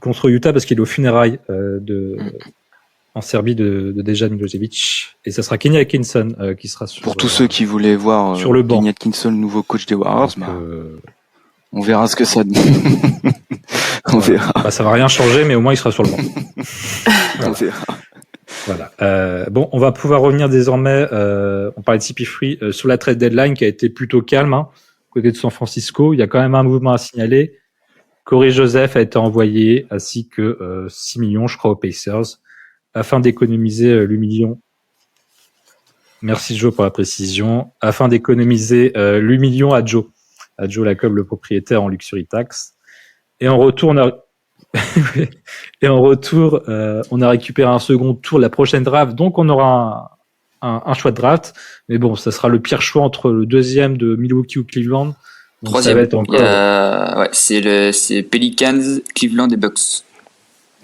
contre Utah parce qu'il est aux funérailles en Serbie de Dejan Milojevic. Et ça sera Kenny Atkinson qui sera sur... Pour tous ceux qui voulaient voir sur le banc. Kenny Atkinson, nouveau coach des Warriors, on verra ce que ça donne. On verra. Ça va rien changer, mais au moins il sera sur le banc. On verra. Voilà. Bon, on va pouvoir revenir désormais. On parlait de CP3 sur la trade deadline qui a été plutôt calme. Hein, côté de San Francisco, il y a quand même un mouvement à signaler. Corey Joseph a été envoyé, ainsi que 6 millions, je crois, aux Pacers, afin d'économiser l'8 millions. Merci Joe pour la précision. Afin d'économiser 8 millions à Joe Lacob, le propriétaire en luxury tax. Et en retour, on a récupéré un second tour la prochaine draft, donc on aura un choix de draft. Mais bon, ça sera le pire choix entre le deuxième de Milwaukee ou Cleveland. Donc troisième. Ça va être encore... c'est Pelicans, Cleveland et Bucks.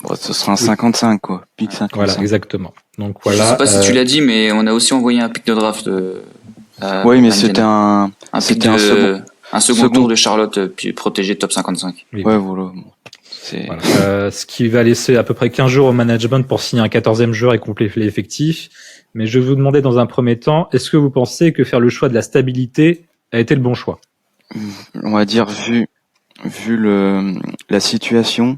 Bon, ce sera un 55 quoi, pick 55. Voilà, exactement. Donc Je voilà. sais pas si tu l'as dit, mais on a aussi envoyé un pick de draft. Oui, mais Indiana. c'était pick un second. un second tour de Charlotte, puis protégé top 55. Oui. Ouais, voilà. Bon, c'est Voilà. Ce qui va laisser à peu près 15 jours au management pour signer un 14e joueur et compléter l'effectif. Mais je vais vous demander dans un premier temps, est-ce que vous pensez que faire le choix de la stabilité a été le bon choix? on va dire vu la situation.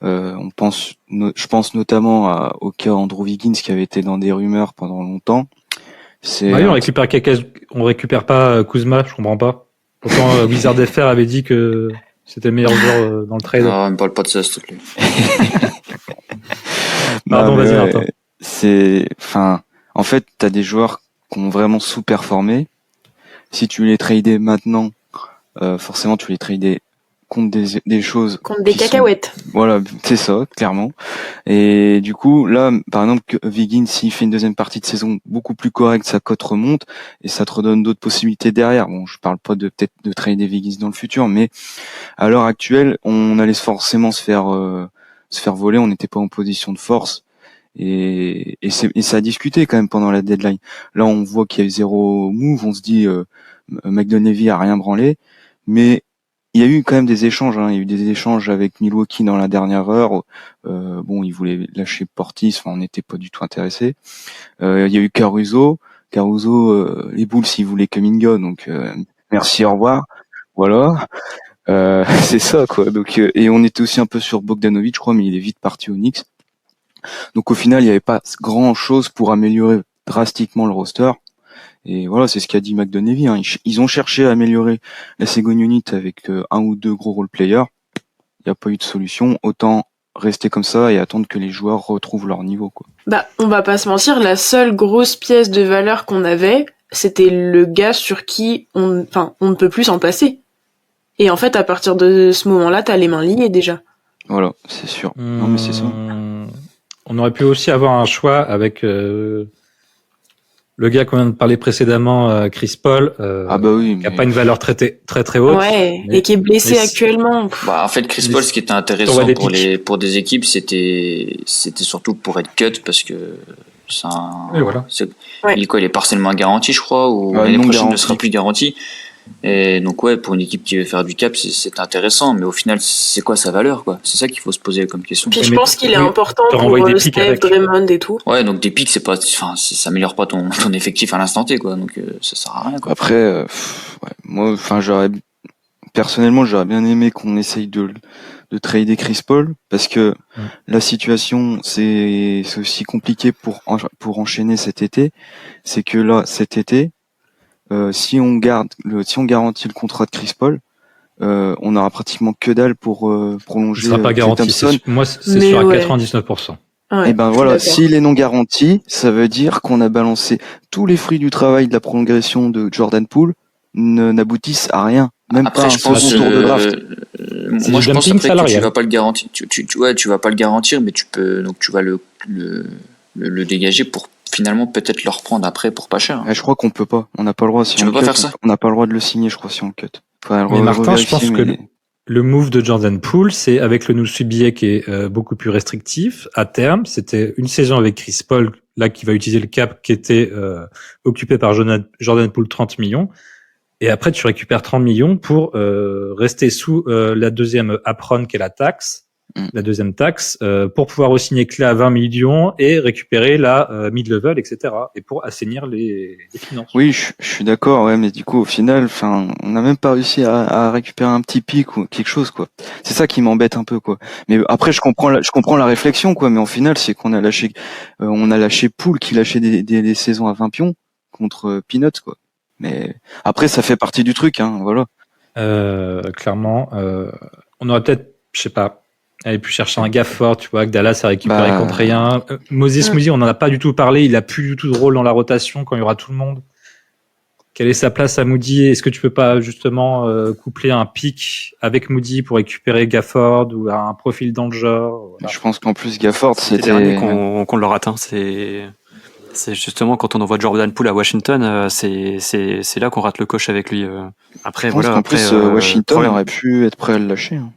Je pense notamment au cas Andrew Wiggins qui avait été dans des rumeurs pendant longtemps. C'est Oui, on récupère pas Kuzma, je comprends pas. Pourtant, Wizard FR avait dit que c'était le meilleur joueur dans le trade. Non, ne parle pas de ça, s'il te plaît. Pardon, vas-y, Martin. En fait, t'as des joueurs qui ont vraiment sous-performé. Si tu les tradais maintenant, forcément, tu les tradais contre des choses. Contre des qui sont- cacahuètes. Voilà, c'est ça, clairement. Et du coup, là, par exemple, que Wiggins, s'il fait une deuxième partie de saison beaucoup plus correcte, sa cote remonte et ça te redonne d'autres possibilités derrière. Bon, je parle pas de peut-être de trader Wiggins dans le futur, mais à l'heure actuelle, on allait forcément se faire voler. On n'était pas en position de force. Et ça a discuté quand même pendant la deadline. Là, on voit qu'il y a eu zéro move. On se dit, McDonough a rien branlé, mais il y a eu quand même des échanges. Il y a eu des échanges avec Milwaukee dans la dernière heure. Bon, ils voulaient lâcher Portis. Enfin, on n'était pas du tout intéressés. Il y a eu Caruso. Les Bulls, ils voulaient Kuminga. Donc, merci, au revoir. Voilà. C'est ça, quoi. Donc, et on était aussi un peu sur Bogdanovic, je crois, mais il est vite parti au Knicks. Donc, au final, il n'y avait pas grand chose pour améliorer drastiquement le roster. Et voilà, c'est ce qu'a dit McDonough. Ils ont cherché à améliorer la second unit avec un ou deux gros role players. Il n'y a pas eu de solution. Autant rester comme ça et attendre que les joueurs retrouvent leur niveau, quoi. Bah, on va pas se mentir, la seule grosse pièce de valeur qu'on avait, c'était le gars sur qui on ne peut plus s'en passer. Et en fait, à partir de ce moment-là, t'as les mains liées déjà. Voilà, c'est sûr. Non, mais c'est ça. On aurait pu aussi avoir un choix avec le gars qu'on vient de parler précédemment, Chris Paul, Ah bah oui, qui a mais pas une valeur très haute. Ouais, mais- et qui est blessé mais- actuellement. Pff, Bah, en fait, Chris Les- Paul, ce qui était T'envoies intéressant des pics. pour des équipes, c'était surtout pour être cut parce que c'est un, Et voilà. Ouais. il est partiellement garanti, je crois, ou Ouais, l'année non prochaine ne garanti. sera plus garanti. Et donc, ouais, pour une équipe qui veut faire du cap, c'est intéressant, mais au final, c'est quoi sa valeur, quoi? C'est ça qu'il faut se poser comme question. Puis Ouais, je mais pense qu'il est oui, important t'auras pour envoyé des pics Steph, avec. Draymond et tout. Ouais, donc des pics, ça améliore pas ton effectif à l'instant T, quoi. Donc, ça sert à rien, quoi. après, moi, personnellement, j'aurais bien aimé qu'on essaye de trader Chris Paul parce que la situation, c'est aussi compliqué pour enchaîner cet été. C'est que là, cet été, si on garantit le contrat de Chris Paul, on aura pratiquement que dalle pour Il prolonger sera pas Klay garanti. Thompson. Moi, c'est Mais sûr à ouais. 99%. Ouais, Et ben je suis voilà, d'accord. s'il est non garanti, ça veut dire qu'on a balancé tous les fruits du travail de la prolongation de Jordan Poole n'aboutissent à rien, même Après, pas je un pense, second tour de draft. C'est moi, du je pense dumping après que tu salarial. vas pas le garantir. Tu vas pas le garantir, mais tu vas le dégager pour finalement peut-être le reprendre après pour pas cher. Je crois qu'on peut pas. On n'a pas le droit si Tu on peux le pas cut. faire ça On n'a pas le droit de le signer, je crois, si on le cut. Mais Martin, je pense que le move de Jordan Poole, c'est avec le nouveau billet qui est beaucoup plus restrictif. À terme, c'était une saison avec Chris Paul, là, qui va utiliser le cap qui était occupé par Jordan Poole, 30 millions. Et après, tu récupères 30 millions pour rester sous la deuxième apron, qui est la taxe, la deuxième taxe, pour pouvoir re-signer Clay à 20 millions et récupérer la mid-level, etc. Et pour assainir les finances. Oui, je suis d'accord, ouais, mais du coup, au final, on n'a même pas réussi à récupérer un petit pic ou quelque chose, quoi. C'est ça qui m'embête un peu, quoi. Mais après, je comprends la réflexion, quoi. Mais au final, c'est qu'on a lâché Poole qui lâchait des saisons à 20 pions contre Peanuts, quoi. Mais après, ça fait partie du truc, hein, voilà. Clairement, on aurait peut-être, je sais pas, aller pu chercher un gars fort, tu vois, que Dallas a récupéré contre rien. Moses Moody, on n'en a pas du tout parlé, il a plus du tout de rôle dans la rotation quand il y aura tout le monde. Quelle est sa place à Moody? Est-ce que tu peux pas justement coupler un pic avec Moody pour récupérer Gafford ou un profil dans le genre? Voilà. Je pense qu'en plus, Gafford, C'était dernier qu'on leur atteint. C'est justement quand on envoie Jordan Poole à Washington, c'est là qu'on rate le coche avec lui. Après, je pense voilà. qu'en Après, plus, Washington problème. aurait pu être prêt à le lâcher. Hein.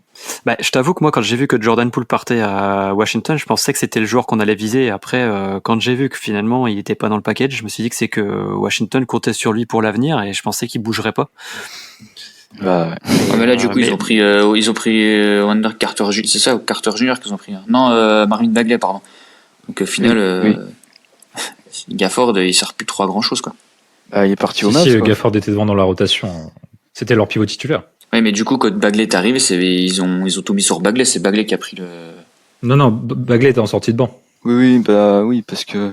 Bah, je t'avoue que moi, quand j'ai vu que Jordan Poole partait à Washington, je pensais que c'était le joueur qu'on allait viser. Et après, quand j'ai vu que finalement il était pas dans le package, je me suis dit que c'est que Washington comptait sur lui pour l'avenir et je pensais qu'il bougerait pas. Bah, Ouais, mais là, du coup, mais- ils ont pris Wendell Carter Jr., c'est ça, ou Carter Jr. qu'ils ont pris. Hein. Non, Marvin Bagley, pardon. Donc, au final, Oui. Gafford, il sert plus trop à grand chose, quoi. il est parti au Si, Mavs. si, quoi. Gafford était devant dans la rotation. C'était leur pivot titulaire. Ouais, mais du coup, quand Bagley est arrivé, ils ont tout mis sur Bagley. C'est Bagley qui a pris le. Non, Bagley était en sortie de banc. Oui, parce que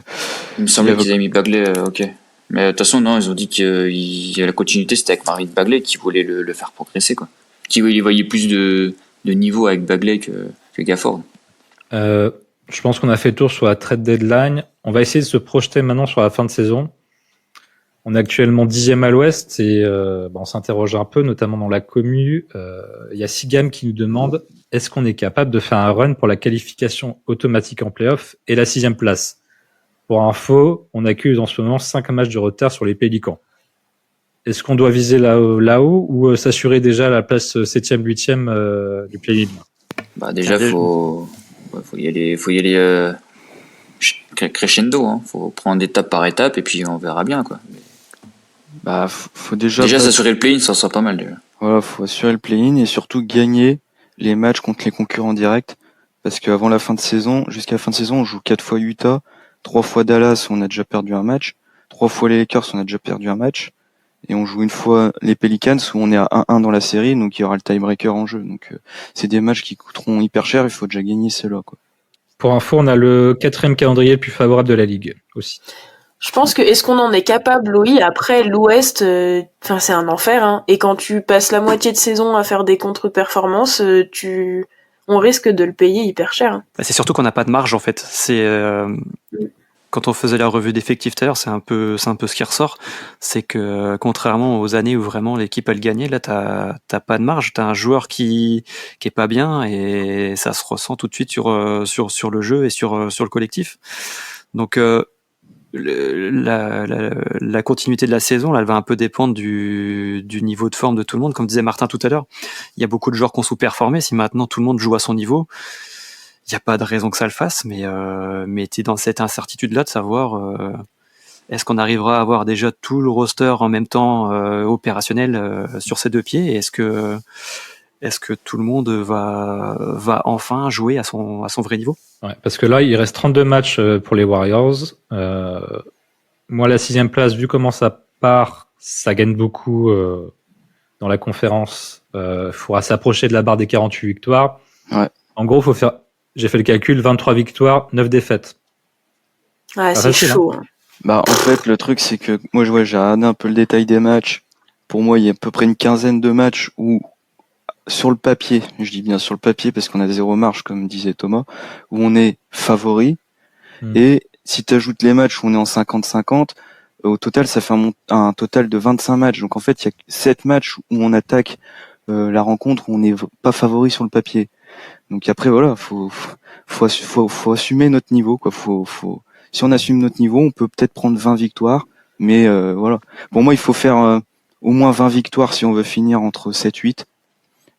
Il me semblait Il avait- qu'ils avaient mis Bagley, ok. Mais de toute façon, non, ils ont dit que la continuité, c'était avec Marvin Bagley qui voulait le faire progresser, quoi. Qui voyait plus de niveau avec Bagley que Gafford. Je pense qu'on a fait le tour sur la trade deadline. On va essayer de se projeter maintenant sur la fin de saison. On est actuellement 10e à l'ouest et on s'interroge un peu, notamment dans la commu. Il y a Sigam qui nous demande est-ce qu'on est capable de faire un run pour la qualification automatique en playoff et la 6e place. Pour info, on accuse en ce moment 5 matchs de retard sur les Pélicans. Est-ce qu'on doit viser là-haut ou s'assurer déjà la place 7e, 8e du play-in? Bah, déjà, faut y aller crescendo, hein. Faut prendre étape par étape et puis on verra bien, quoi. faut déjà S'assurer le play-in, ça sera pas mal, déjà. Voilà, faut assurer le play-in et surtout gagner les matchs contre les concurrents directs. Parce qu'avant la fin de saison, jusqu'à la fin de saison, on joue 4 fois Utah, 3 fois Dallas, où on a déjà perdu un match, 3 fois les Lakers, où on a déjà perdu un match, et on joue une fois les Pelicans, où on est à 1-1 dans la série, donc il y aura le tiebreaker en jeu. Donc c'est des matchs qui coûteront hyper cher, il faut déjà gagner ceux-là, quoi. Pour info, on a le 4e calendrier le plus favorable de la ligue aussi. Je pense que est-ce qu'on en est capable, oui. Après, l'Ouest, c'est un enfer, hein. Et quand tu passes la moitié de saison à faire des contre-performances, on risque de le payer hyper cher, hein. Bah, c'est surtout qu'on n'a pas de marge en fait. Quand on faisait la revue d'effectifs tout à l'heure, c'est un peu ce qui ressort, c'est que contrairement aux années où vraiment l'équipe elle gagnait, là t'as pas de marge, t'as un joueur qui est pas bien et ça se ressent tout de suite sur le jeu et sur le collectif. Donc la continuité de la saison, là, elle va un peu dépendre du niveau de forme de tout le monde. Comme disait Martin tout à l'heure, il y a beaucoup de joueurs qui ont sous-performé. Si maintenant tout le monde joue à son niveau, il n'y a pas de raison que ça le fasse, mais tu es dans cette incertitude-là de savoir est-ce qu'on arrivera à avoir déjà tout le roster en même temps opérationnel sur ses deux pieds, et est-ce que tout le monde va enfin jouer à son vrai niveau? Ouais, parce que là, il reste 32 matchs pour les Warriors. Moi, la 6e place, vu comment ça part, ça gagne beaucoup dans la conférence. Faudra s'approcher de la barre des 48 victoires. Ouais. En gros, j'ai fait le calcul, 23 victoires, 9 défaites. Ouais, c'est facile, chaud, hein. En fait, le truc, c'est que moi, j'ai regardé un peu le détail des matchs. Pour moi, il y a à peu près une quinzaine de matchs où, sur le papier, je dis bien sur le papier parce qu'on a 0 marge, comme disait Thomas, où on est favori. Et si tu ajoutes les matchs où on est en 50-50, au total, ça fait un total de 25 matchs. Donc en fait, il y a 7 matchs où on attaque la rencontre où on n'est pas favori sur le papier. Donc après, voilà, faut assumer notre niveau, quoi. Si on assume notre niveau, on peut peut-être prendre 20 victoires, mais voilà. Pour moi, il faut faire au moins 20 victoires si on veut finir entre 7-8,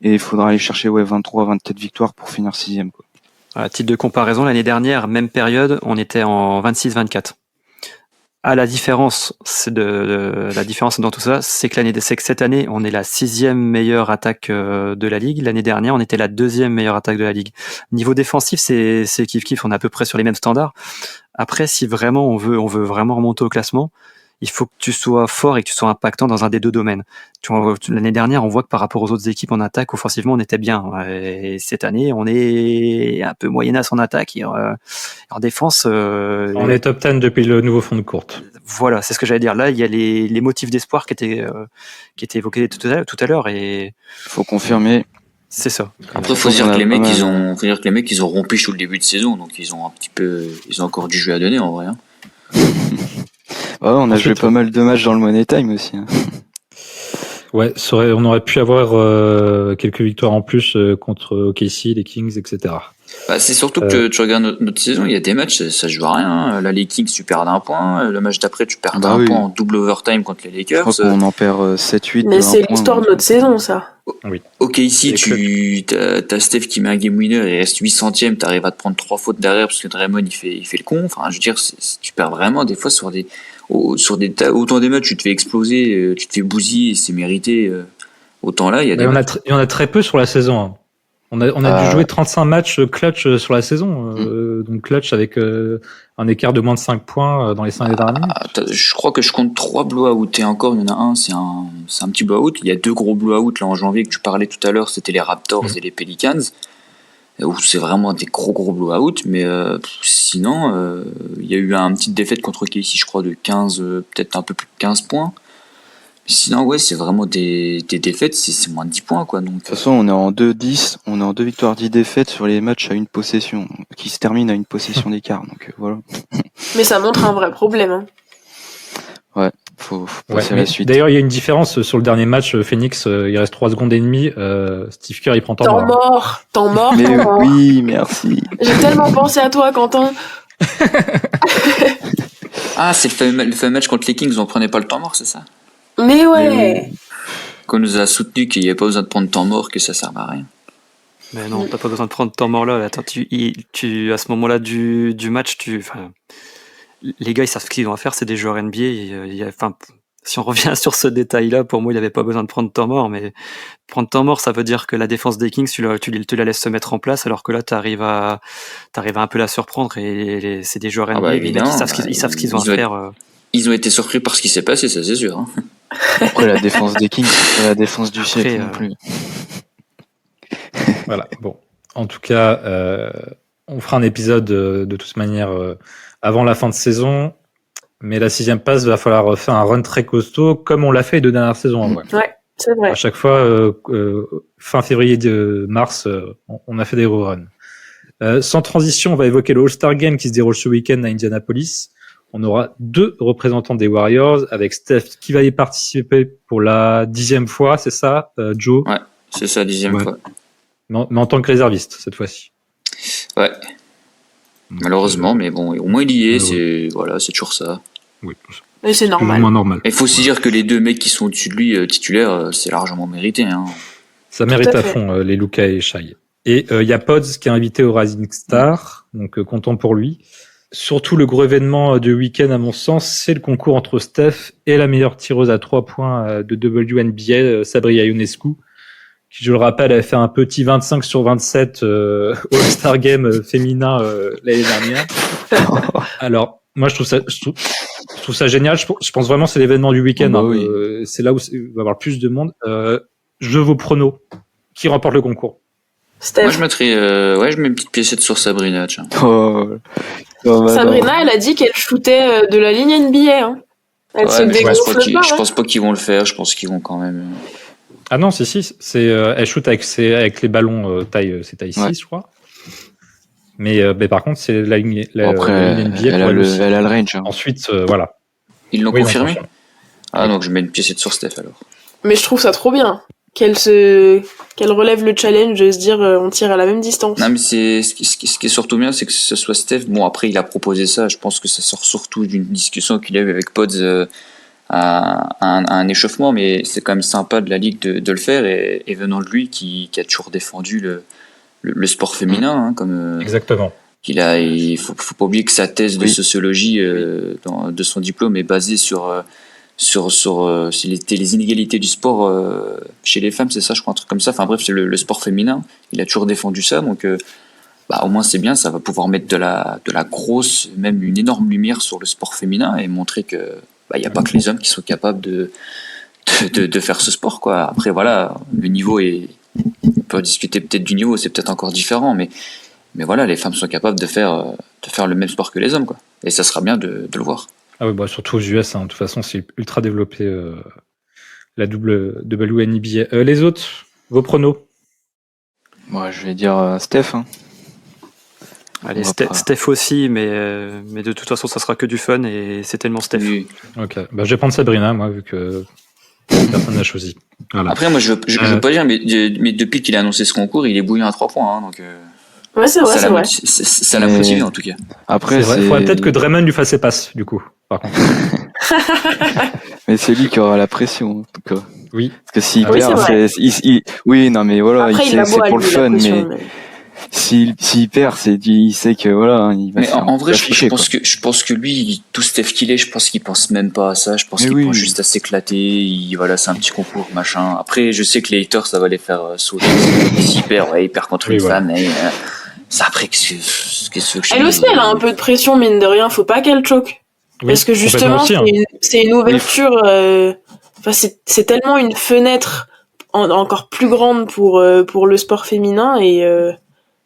et il faudra aller chercher 23-24 victoires pour finir 6e, quoi. À titre de comparaison, l'année dernière, même période, on était en 26-24. La différence dans tout ça, c'est que cette année, on est la 6e meilleure attaque de la ligue. L'année dernière, on était la 2e meilleure attaque de la ligue. Niveau défensif, c'est kiff-kiff, on est à peu près sur les mêmes standards. Après, si vraiment on veut vraiment remonter au classement, il faut que tu sois fort et que tu sois impactant dans un des deux domaines. L'année dernière, on voit que par rapport aux autres équipes en attaque, offensivement, on était bien. Et cette année, on est un peu moyennasse en attaque. Et en défense... on est top 10 depuis le nouveau fond de courte. Voilà, c'est ce que j'allais dire. Là, il y a les motifs d'espoir qui étaient évoqués tout à l'heure. Et faut confirmer. C'est ça. Après, faut dire que les mecs, ils ont rompu tout le début de saison, donc ils ont encore du jeu à donner, en vrai, hein. On a joué pas mal de matchs dans le Money Time aussi, hein. Ouais, on aurait pu avoir quelques victoires en plus contre OKC, les Kings, etc. C'est surtout que tu regardes notre saison, il y a des matchs, ça joue à rien, hein. Là, les Kings, tu perds d'un point. Le match d'après, tu perds d'un point en double overtime contre les Lakers. Je crois qu'on en perd 7-8. Mais c'est l'histoire de notre saison, ça. Oui. Ok, ici, Et t'as Steph qui met un game winner et il reste 800ème, t'arrives à te prendre 3 fautes derrière parce que Draymond il fait le con. Enfin, je veux dire, tu perds vraiment des fois sur autant des matchs, tu te fais exploser, tu te fais bousiller et c'est mérité. Autant là, il y a Mais des matchs. il y en a très peu sur la saison, hein. On a dû Euh, jouer 35 matchs clutch sur la saison. Donc clutch avec un écart de moins de 5 points dans les 5 dernières minutes. Je crois que je compte 3 blowouts et encore, il y en a un, c'est un petit blowout. Il y a 2 gros blowouts là en janvier que tu parlais tout à l'heure, c'était les Raptors et les Pelicans, où c'est vraiment des gros blowouts. Mais sinon, il y a eu une petite défaite contre KC, je crois, de 15, peut-être un peu plus de 15 points. Sinon, ouais, c'est vraiment des défaites, c'est moins de 10 points, quoi. Donc, De toute façon, on est en 2-10, on est en 2 victoires, 10 défaites sur les matchs à une possession, qui se terminent à une possession d'écart. Donc voilà, Mais ça montre un vrai problème. Hein. faut Ouais, passer à mais la suite. d'ailleurs, il y a une différence sur le dernier match. Phoenix, il reste 3 secondes et demie. Steve Kerr, il prend temps mort. Temps mort. Mais oui, merci. J'ai tellement pensé à toi, Quentin. ah, c'est le fameux match contre les Kings, on prenait pas le temps mort, c'est ça? Mais ouais. Qu'on nous a soutenu qu'il n'y avait pas besoin de prendre temps mort, que ça sert à rien. Mais non, t'as pas besoin de prendre temps mort là. Attends, à ce moment-là du match, les gars, ils savent ce qu'ils ont à faire. C'est des joueurs NBA. Si on revient sur ce détail-là, pour moi, il avait pas besoin de prendre temps mort. Mais prendre temps mort, ça veut dire que la défense des Kings, tu te la laisses se mettre en place, alors que là, t'arrives à un peu la surprendre. Et c'est des joueurs NBA. bah, Les mecs, évidemment, ils savent ce qu'ils ont à faire. Ils ont été surpris par ce qui s'est passé, ça c'est sûr. Hein. Après, la défense des Kings, c'est pas la défense du siècle Après, non plus. Voilà. Bon. En tout cas, on fera un épisode de toute manière avant la fin de saison. Mais la 6e passe, va falloir faire un run très costaud, comme on l'a fait les 2 dernières saisons. En vrai. Ouais, c'est vrai. À chaque fois, fin février, mars, on a fait des reruns. Sans transition, on va évoquer le All-Star Game qui se déroule ce week-end à Indianapolis. On aura 2 représentants des Warriors, avec Steph qui va y participer pour la 10e fois, c'est ça, Joe? Ouais, c'est ça, 10e fois. Mais en tant que réserviste, cette fois-ci. Ouais. Malheureusement, mais bon, au moins il y est, Malheureux. c'est toujours ça. Oui, Mais c'est plus ou normal. moins normal. Il faut aussi dire que les 2 mecs qui sont au-dessus de lui, titulaires, c'est largement mérité. Hein. Ça mérite à à fait. fond, les Luka et Shai. Et il y a Pods qui est invité au Rising Star, donc content pour lui. Surtout le gros événement du week-end, à mon sens, c'est le concours entre Steph et la meilleure tireuse à 3 points de WNBA, Sabrina Ionescu, qui, je le rappelle, avait fait un petit 25 sur 27 All-Star Game féminin l'année dernière. Alors, moi, je trouve ça génial. Je pense vraiment que c'est l'événement du week-end. Oh bah hein. C'est là où il va y avoir le plus de monde. Je veux vos pronos. Qui remporte le concours? Steph. Moi je je mets une petite piécette sur Sabrina, tiens. Oh, bah, Sabrina, elle a dit qu'elle shootait de la ligne NBA. Hein. Elle se Mais je dégonfle pas. je pense pas qu'ils vont le faire, je pense qu'ils vont quand même. Ah non, si, c'est elle shoot avec les ballons c'est taille 6, Ouais. je crois. Mais par contre, c'est la ligne après, la ligne NBA elle pour a elle aussi. le range. Hein. Ensuite, voilà. Ils l'ont Oui, non, confirmé? franchement. Ah donc je mets une piécette sur Steph alors. Mais je trouve ça trop bien qu'elle relève le challenge de se dire on tire à la même distance. Non mais ce qui est surtout bien, c'est que ce soit Steph. Bon après il a proposé ça, je pense que ça sort surtout d'une discussion qu'il a eu avec Pods à un échauffement, mais c'est quand même sympa de la ligue de le faire et venant de lui qui a toujours défendu le sport féminin, hein, comme Exactement. il faut pas oublier que sa thèse de sociologie de son diplôme est basée sur les inégalités du sport chez les femmes, c'est ça, je crois, un truc comme ça. Enfin bref, c'est le sport féminin. Il a toujours défendu ça, donc au moins c'est bien. Ça va pouvoir mettre de la grosse, même une énorme lumière sur le sport féminin et montrer que il n'y a pas que les hommes qui sont capables de faire ce sport, quoi. Après voilà, le niveau on peut discuter peut-être du niveau, c'est peut-être encore différent, mais voilà, les femmes sont capables de faire le même sport que les hommes, quoi. Et ça sera bien de le voir. Ah oui, surtout aux US, hein. De toute façon, c'est ultra développé la WNBA. Les autres, vos pronos? Moi, je vais dire Steph. Hein. Allez, Steph aussi, mais de toute façon, ça sera que du fun et c'est tellement Steph. Oui. Ok, je vais prendre Sabrina, moi, vu que personne n'a choisi. Voilà. Après, moi, je veux pas dire, mais depuis qu'il a annoncé ce concours, il est bouillant à 3 points, hein, donc. Ouais, c'est vrai, c'est vrai. Ça l'a Mais- motivé en tout cas. Après, C'est vrai. Faudrait peut-être que Draymond lui fasse ses passes, du coup, par contre. mais c'est lui qui aura la pression, en tout cas. Oui. Parce que s'il Ah oui, perd, c'est vrai. oui, non, mais voilà, Après, il a c'est beau à pour le lui, la fun, pression, mais s'il perd, il sait que voilà, il va Mais se faire en vrai, afficher, je pense que lui, tout Steph qu'il est, je pense qu'il pense même pas à ça. Je pense Mais qu'il oui. pense juste à s'éclater. Voilà, c'est un petit concours, machin. Après, je sais que les haters, ça va les faire sauter. S'il perd, ouais, il perd contre Oui, une voilà. femme. Mais ça après, qu'est-ce que je Elle dis, aussi, elle a un peu de pression, mine de rien. Faut pas qu'elle choque. Oui, Parce que complètement justement, aussi, hein. c'est une ouverture. Enfin, c'est tellement une fenêtre encore plus grande pour le sport féminin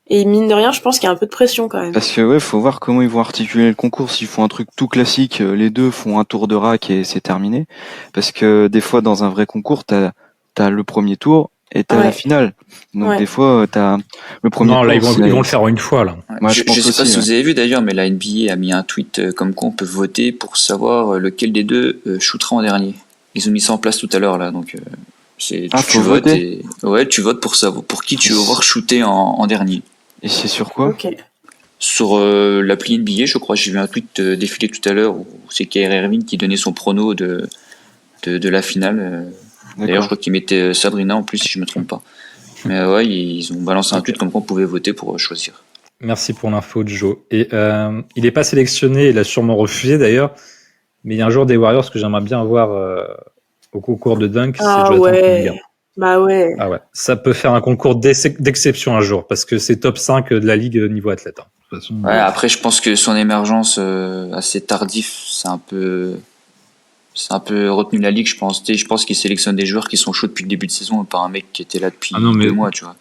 et mine de rien, je pense qu'il y a un peu de pression quand même. Parce que ouais, faut voir comment ils vont articuler le concours. S'ils font un truc tout classique, les deux font un tour de rack et c'est terminé. Parce que des fois, dans un vrai concours, t'as le premier tour et t'as Ouais. la finale. Donc Ouais. des fois, t'as le premier Non, tour. là, ils vont le faire en une fois, là. Ouais. Moi, je je pense sais pas aussi, si ouais. vous avez vu d'ailleurs, mais la NBA a mis un tweet comme quoi on peut voter pour savoir lequel des deux shootera en dernier. Ils ont mis ça en place tout à l'heure là, donc c'est Ah, tu faut votes voter. et ouais, tu votes pour savoir pour qui tu veux voir shooter en dernier. Et c'est sur quoi? Ok. Sur l'appli NBA, je crois, j'ai vu un tweet défiler tout à l'heure où c'est Kyrie Irving qui donnait son prono de la finale. D'ailleurs, je D'accord. crois qu'il mettait Sabrina en plus, si je me trompe pas. Mais ouais, ils ont balancé un tweet comme quoi on pouvait voter pour choisir. Merci pour l'info, Joe. Et il n'est pas sélectionné, il a sûrement refusé d'ailleurs. Mais il y a un joueur des Warriors que j'aimerais bien voir au concours de dunk, c'est Ah Jonathan ouais. Kuminga. Bah ouais. Ah ouais, ça peut faire un concours d'exception un jour, parce que c'est top 5 de la ligue niveau athlète. Hein. De toute façon, Ouais, après, je pense que son émergence assez tardif, c'est un peu retenu la ligue, je pense. Tu sais, je pense qu'il sélectionne des joueurs qui sont chauds depuis le début de saison, et pas un mec qui était là depuis Ah non, mais- 2 mois, tu vois.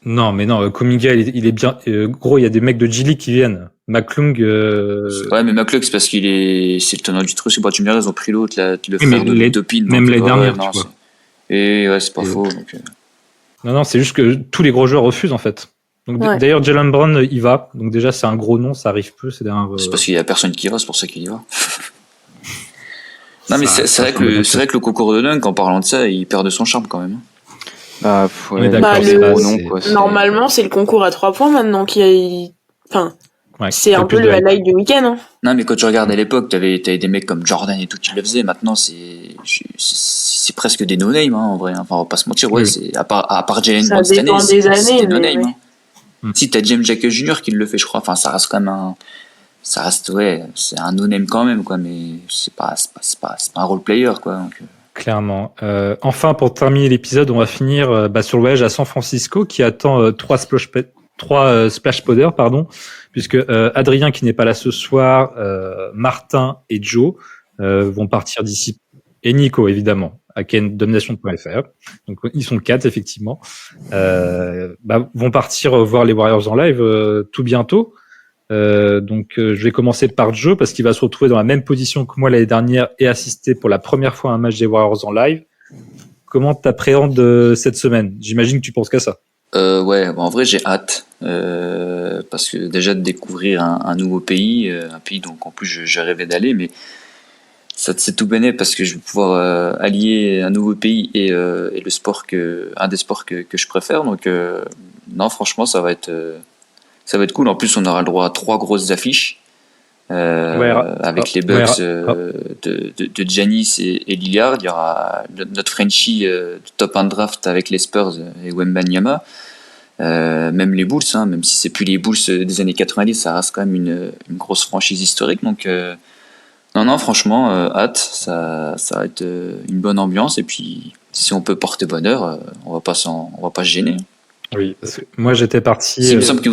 Non, mais non, Kuminga, il est bien. Gros, il y a des mecs de G-League qui viennent. McClung. Ouais, mais McCluck, c'est parce c'est le tenant du truc. C'est pas, tu me diras, ils ont pris l'autre, le Oui, frère mais de Topin. même donc, l'année ouais, dernière, non, tu vois. Et ouais, c'est pas Et- faux. Donc, Non, c'est juste que tous les gros joueurs refusent en fait. Donc Ouais. d'ailleurs, Jalen Brown, il va. Donc déjà, c'est un gros nom, ça arrive peu. C'est c'est parce qu'il y a personne qui va, c'est pour ça qu'il y va. Non, mais Ça- c'est vrai ça que le concours de dunk, en parlant de ça, il perd de son charme quand même. Bah, On est d'accord, Bah, c'est le- pas- non, c'est- quoi. Normalement, c'est le concours à 3 points maintenant enfin, ouais, c'est il y a un peu plus de le hype. highlight du week-end. Hein. Non, mais quand tu regardes à l'époque, t'avais des mecs comme Jordan et tout qui le faisaient. Maintenant, c'est presque des no-name, hein, en vrai. Enfin, on va pas se mentir. Ouais, Oui. c'est, à part Jalen Ça Brown cette dépend année, des c'est années, des mais no-name. ouais. Hein. Si, t'as James Jackson Jr. qui le fait, je crois. Enfin, ça reste quand même ça reste, ouais, c'est un no-name quand même, quoi. Mais c'est pas un role player, quoi. Donc, Clairement. Enfin, pour terminer l'épisode, on va finir sur le voyage à San Francisco qui attend trois splash poders, pardon, puisque Adrien qui n'est pas là ce soir, Martin et Joe vont partir d'ici, et Nico évidemment, à kendomination.fr. Donc ils sont 4 effectivement. Vont partir voir les Warriors en live tout bientôt. Je vais commencer par Joe parce qu'il va se retrouver dans la même position que moi l'année dernière et assister pour la première fois à un match des Warriors en live. Comment t'appréhendes cette semaine? J'imagine que tu penses qu'à ça. ouais, en vrai, j'ai hâte. Parce que déjà de découvrir un nouveau pays, un pays donc en plus je rêvais d'aller, mais ça c'est tout béné parce que je vais pouvoir allier un nouveau pays et le sport un des sports que je préfère. Donc non, franchement, ça va être cool. En plus, on aura le droit à 3 grosses affiches avec les Bucks de Giannis et Lillard. Il y aura notre Frenchie de top 1 draft avec les Spurs et Wembanyama. Même les Bulls, hein, même si c'est plus les Bulls des années 90, ça reste quand même une grosse franchise historique. Donc non, franchement, hâte. Ça va être une bonne ambiance. Et puis, si on peut porter bonheur, on va pas se gêner. Oui, parce que moi j'étais parti. Il me semble que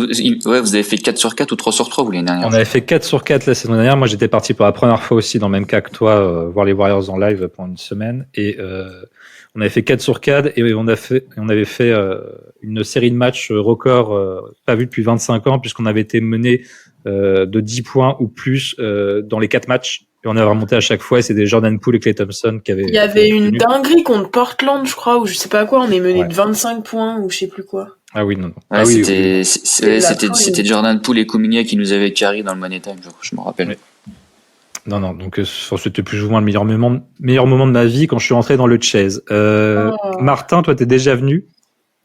vous avez fait 4 sur 4 ou 3 sur 3 vous l'année dernière. On avait fait 4 sur 4 la saison dernière. Moi j'étais parti pour la première fois aussi dans le même cas que toi, voir les Warriors en live pendant une semaine. Et on avait fait 4 sur 4 et on avait fait une série de matchs record pas vu depuis 25 ans puisqu'on avait été mené de 10 points ou plus dans les 4 matchs. Et on a remonté à chaque fois et c'est des Jordan Poole et Klay Thompson qui avaient. Il y avait une dinguerie contre Portland, je crois, ou je sais pas quoi, on est mené Ouais. de 25 points ou je sais plus quoi. Ah oui, non. Ouais, Ah oui, c'était Jordan Poole et Kuminga qui nous avaient carry dans le Money Time, je me rappelle. Oui. Non, donc c'était plus ou moins le meilleur moment de ma vie quand je suis rentré dans le Chase. Martin, toi, t'es déjà venu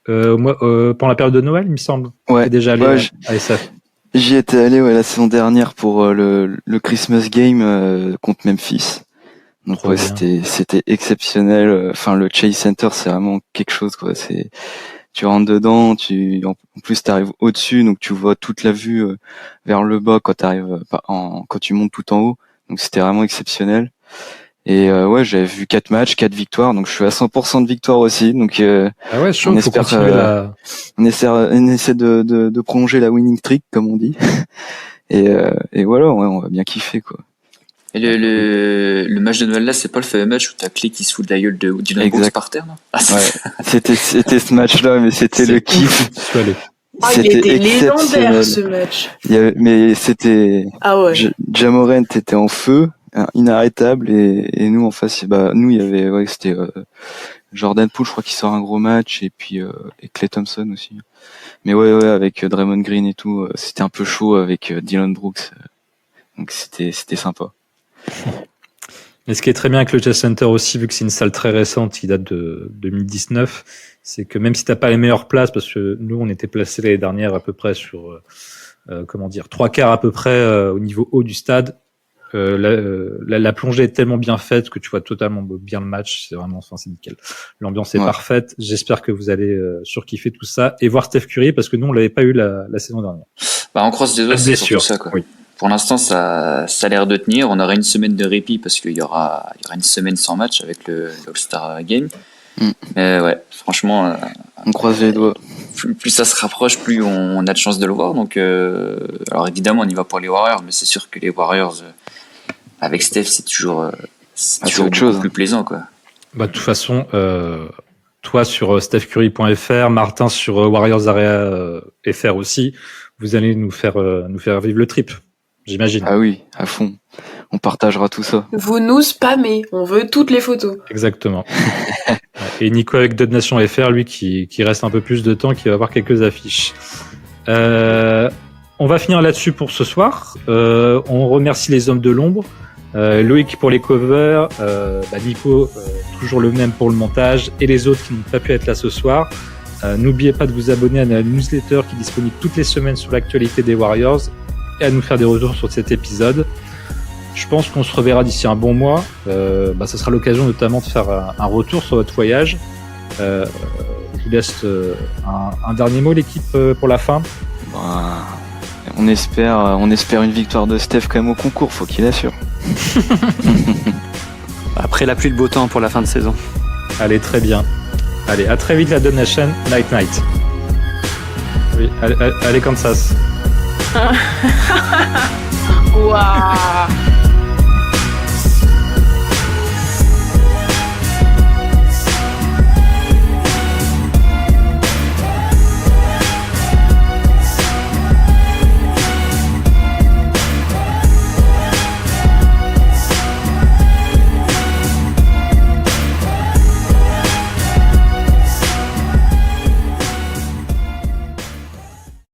pendant la période de Noël, il me semble. Ouais. T'es déjà allé Ouais, à SF. J'y étais allé la saison dernière pour le Christmas Game contre Memphis. Donc Trop ouais, bien. c'était exceptionnel. Enfin, le Chase Center, c'est vraiment quelque chose, quoi. Tu rentres dedans, en plus t'arrives au-dessus, donc tu vois toute la vue vers le bas quand quand tu montes tout en haut. Donc c'était vraiment exceptionnel. Et ouais, j'avais vu 4 matchs, 4 victoires, donc je suis à 100% de victoire aussi. Donc Ah ouais, chaud, on faut espère continuer la... on essaie de prolonger la winning streak, comme on dit. Et voilà, ouais, on va bien kiffer, quoi. Et le match de Noël là, c'est pas le fameux match où t'as Clay qui se fout de la gueule de Dylan Exact. Brooks par terre, non? Ah, Ouais, c'était ce match-là, mais c'était le kiff. Je suis allé. Ah, il C'était était légendaire exceptionnel. ce match. Mais c'était Ah ouais. Ja Morant était en feu, inarrêtable, et nous en face, nous il y avait, ouais, c'était Jordan Poole, je crois qu'il sort un gros match, et puis et Klay Thompson aussi. Mais ouais, avec Draymond Green et tout, c'était un peu chaud avec Dylan Brooks, donc c'était sympa. Mais ce qui est très bien avec le Chess Center aussi, vu que c'est une salle très récente qui date de 2019, c'est que même si t'as pas les meilleures places, parce que nous on était placés l'année dernière à peu près sur 3/4 à peu près au niveau haut du stade, la plongée est tellement bien faite que tu vois totalement bien le match. C'est vraiment, enfin, c'est nickel. L'ambiance est parfaite. J'espère que vous allez surkiffer tout ça et voir Steph Curry, parce que nous on l'avait pas eu la saison dernière. on croise les doigts, c'est surtout ça, quoi. Oui. Pour l'instant, ça a l'air de tenir. On aura une semaine de répit parce qu'il y aura une semaine sans match avec le All-Star Game. Mais ouais, franchement, on croise les doigts. Plus ça se rapproche, plus on a de chance de le voir. Donc, alors évidemment, on y va pour les Warriors, mais c'est sûr que les Warriors avec Steph, c'est toujours autre chose, plus plaisant, quoi. De toute façon, toi sur stephcurry.fr, Martin sur Warriors Area FR aussi, vous allez nous faire vivre le trip, j'imagine. Ah oui, à fond. On partagera tout ça. Vous nous spammez, on veut toutes les photos. Exactement. Et Nico avec Dub Nation FR, lui qui reste un peu plus de temps, qui va avoir quelques affiches. On va finir là-dessus pour ce soir. On remercie les hommes de l'ombre. Loïc pour les covers, Nico toujours le même pour le montage, et les autres qui n'ont pas pu être là ce soir. N'oubliez pas de vous abonner à la newsletter qui est disponible toutes les semaines sur l'actualité des Warriors et à nous faire des retours sur cet épisode. Je pense qu'on se reverra d'ici un bon mois. Ça sera l'occasion notamment de faire un retour sur votre voyage. Je vous laisse un dernier mot, l'équipe, pour la fin. On espère une victoire de Steph quand même au concours, faut qu'il assure. Après la pluie de beau temps pour la fin de saison. Allez, très bien. Allez, à très vite la Donation. Night night. Oui, allez Kansas. Waouh.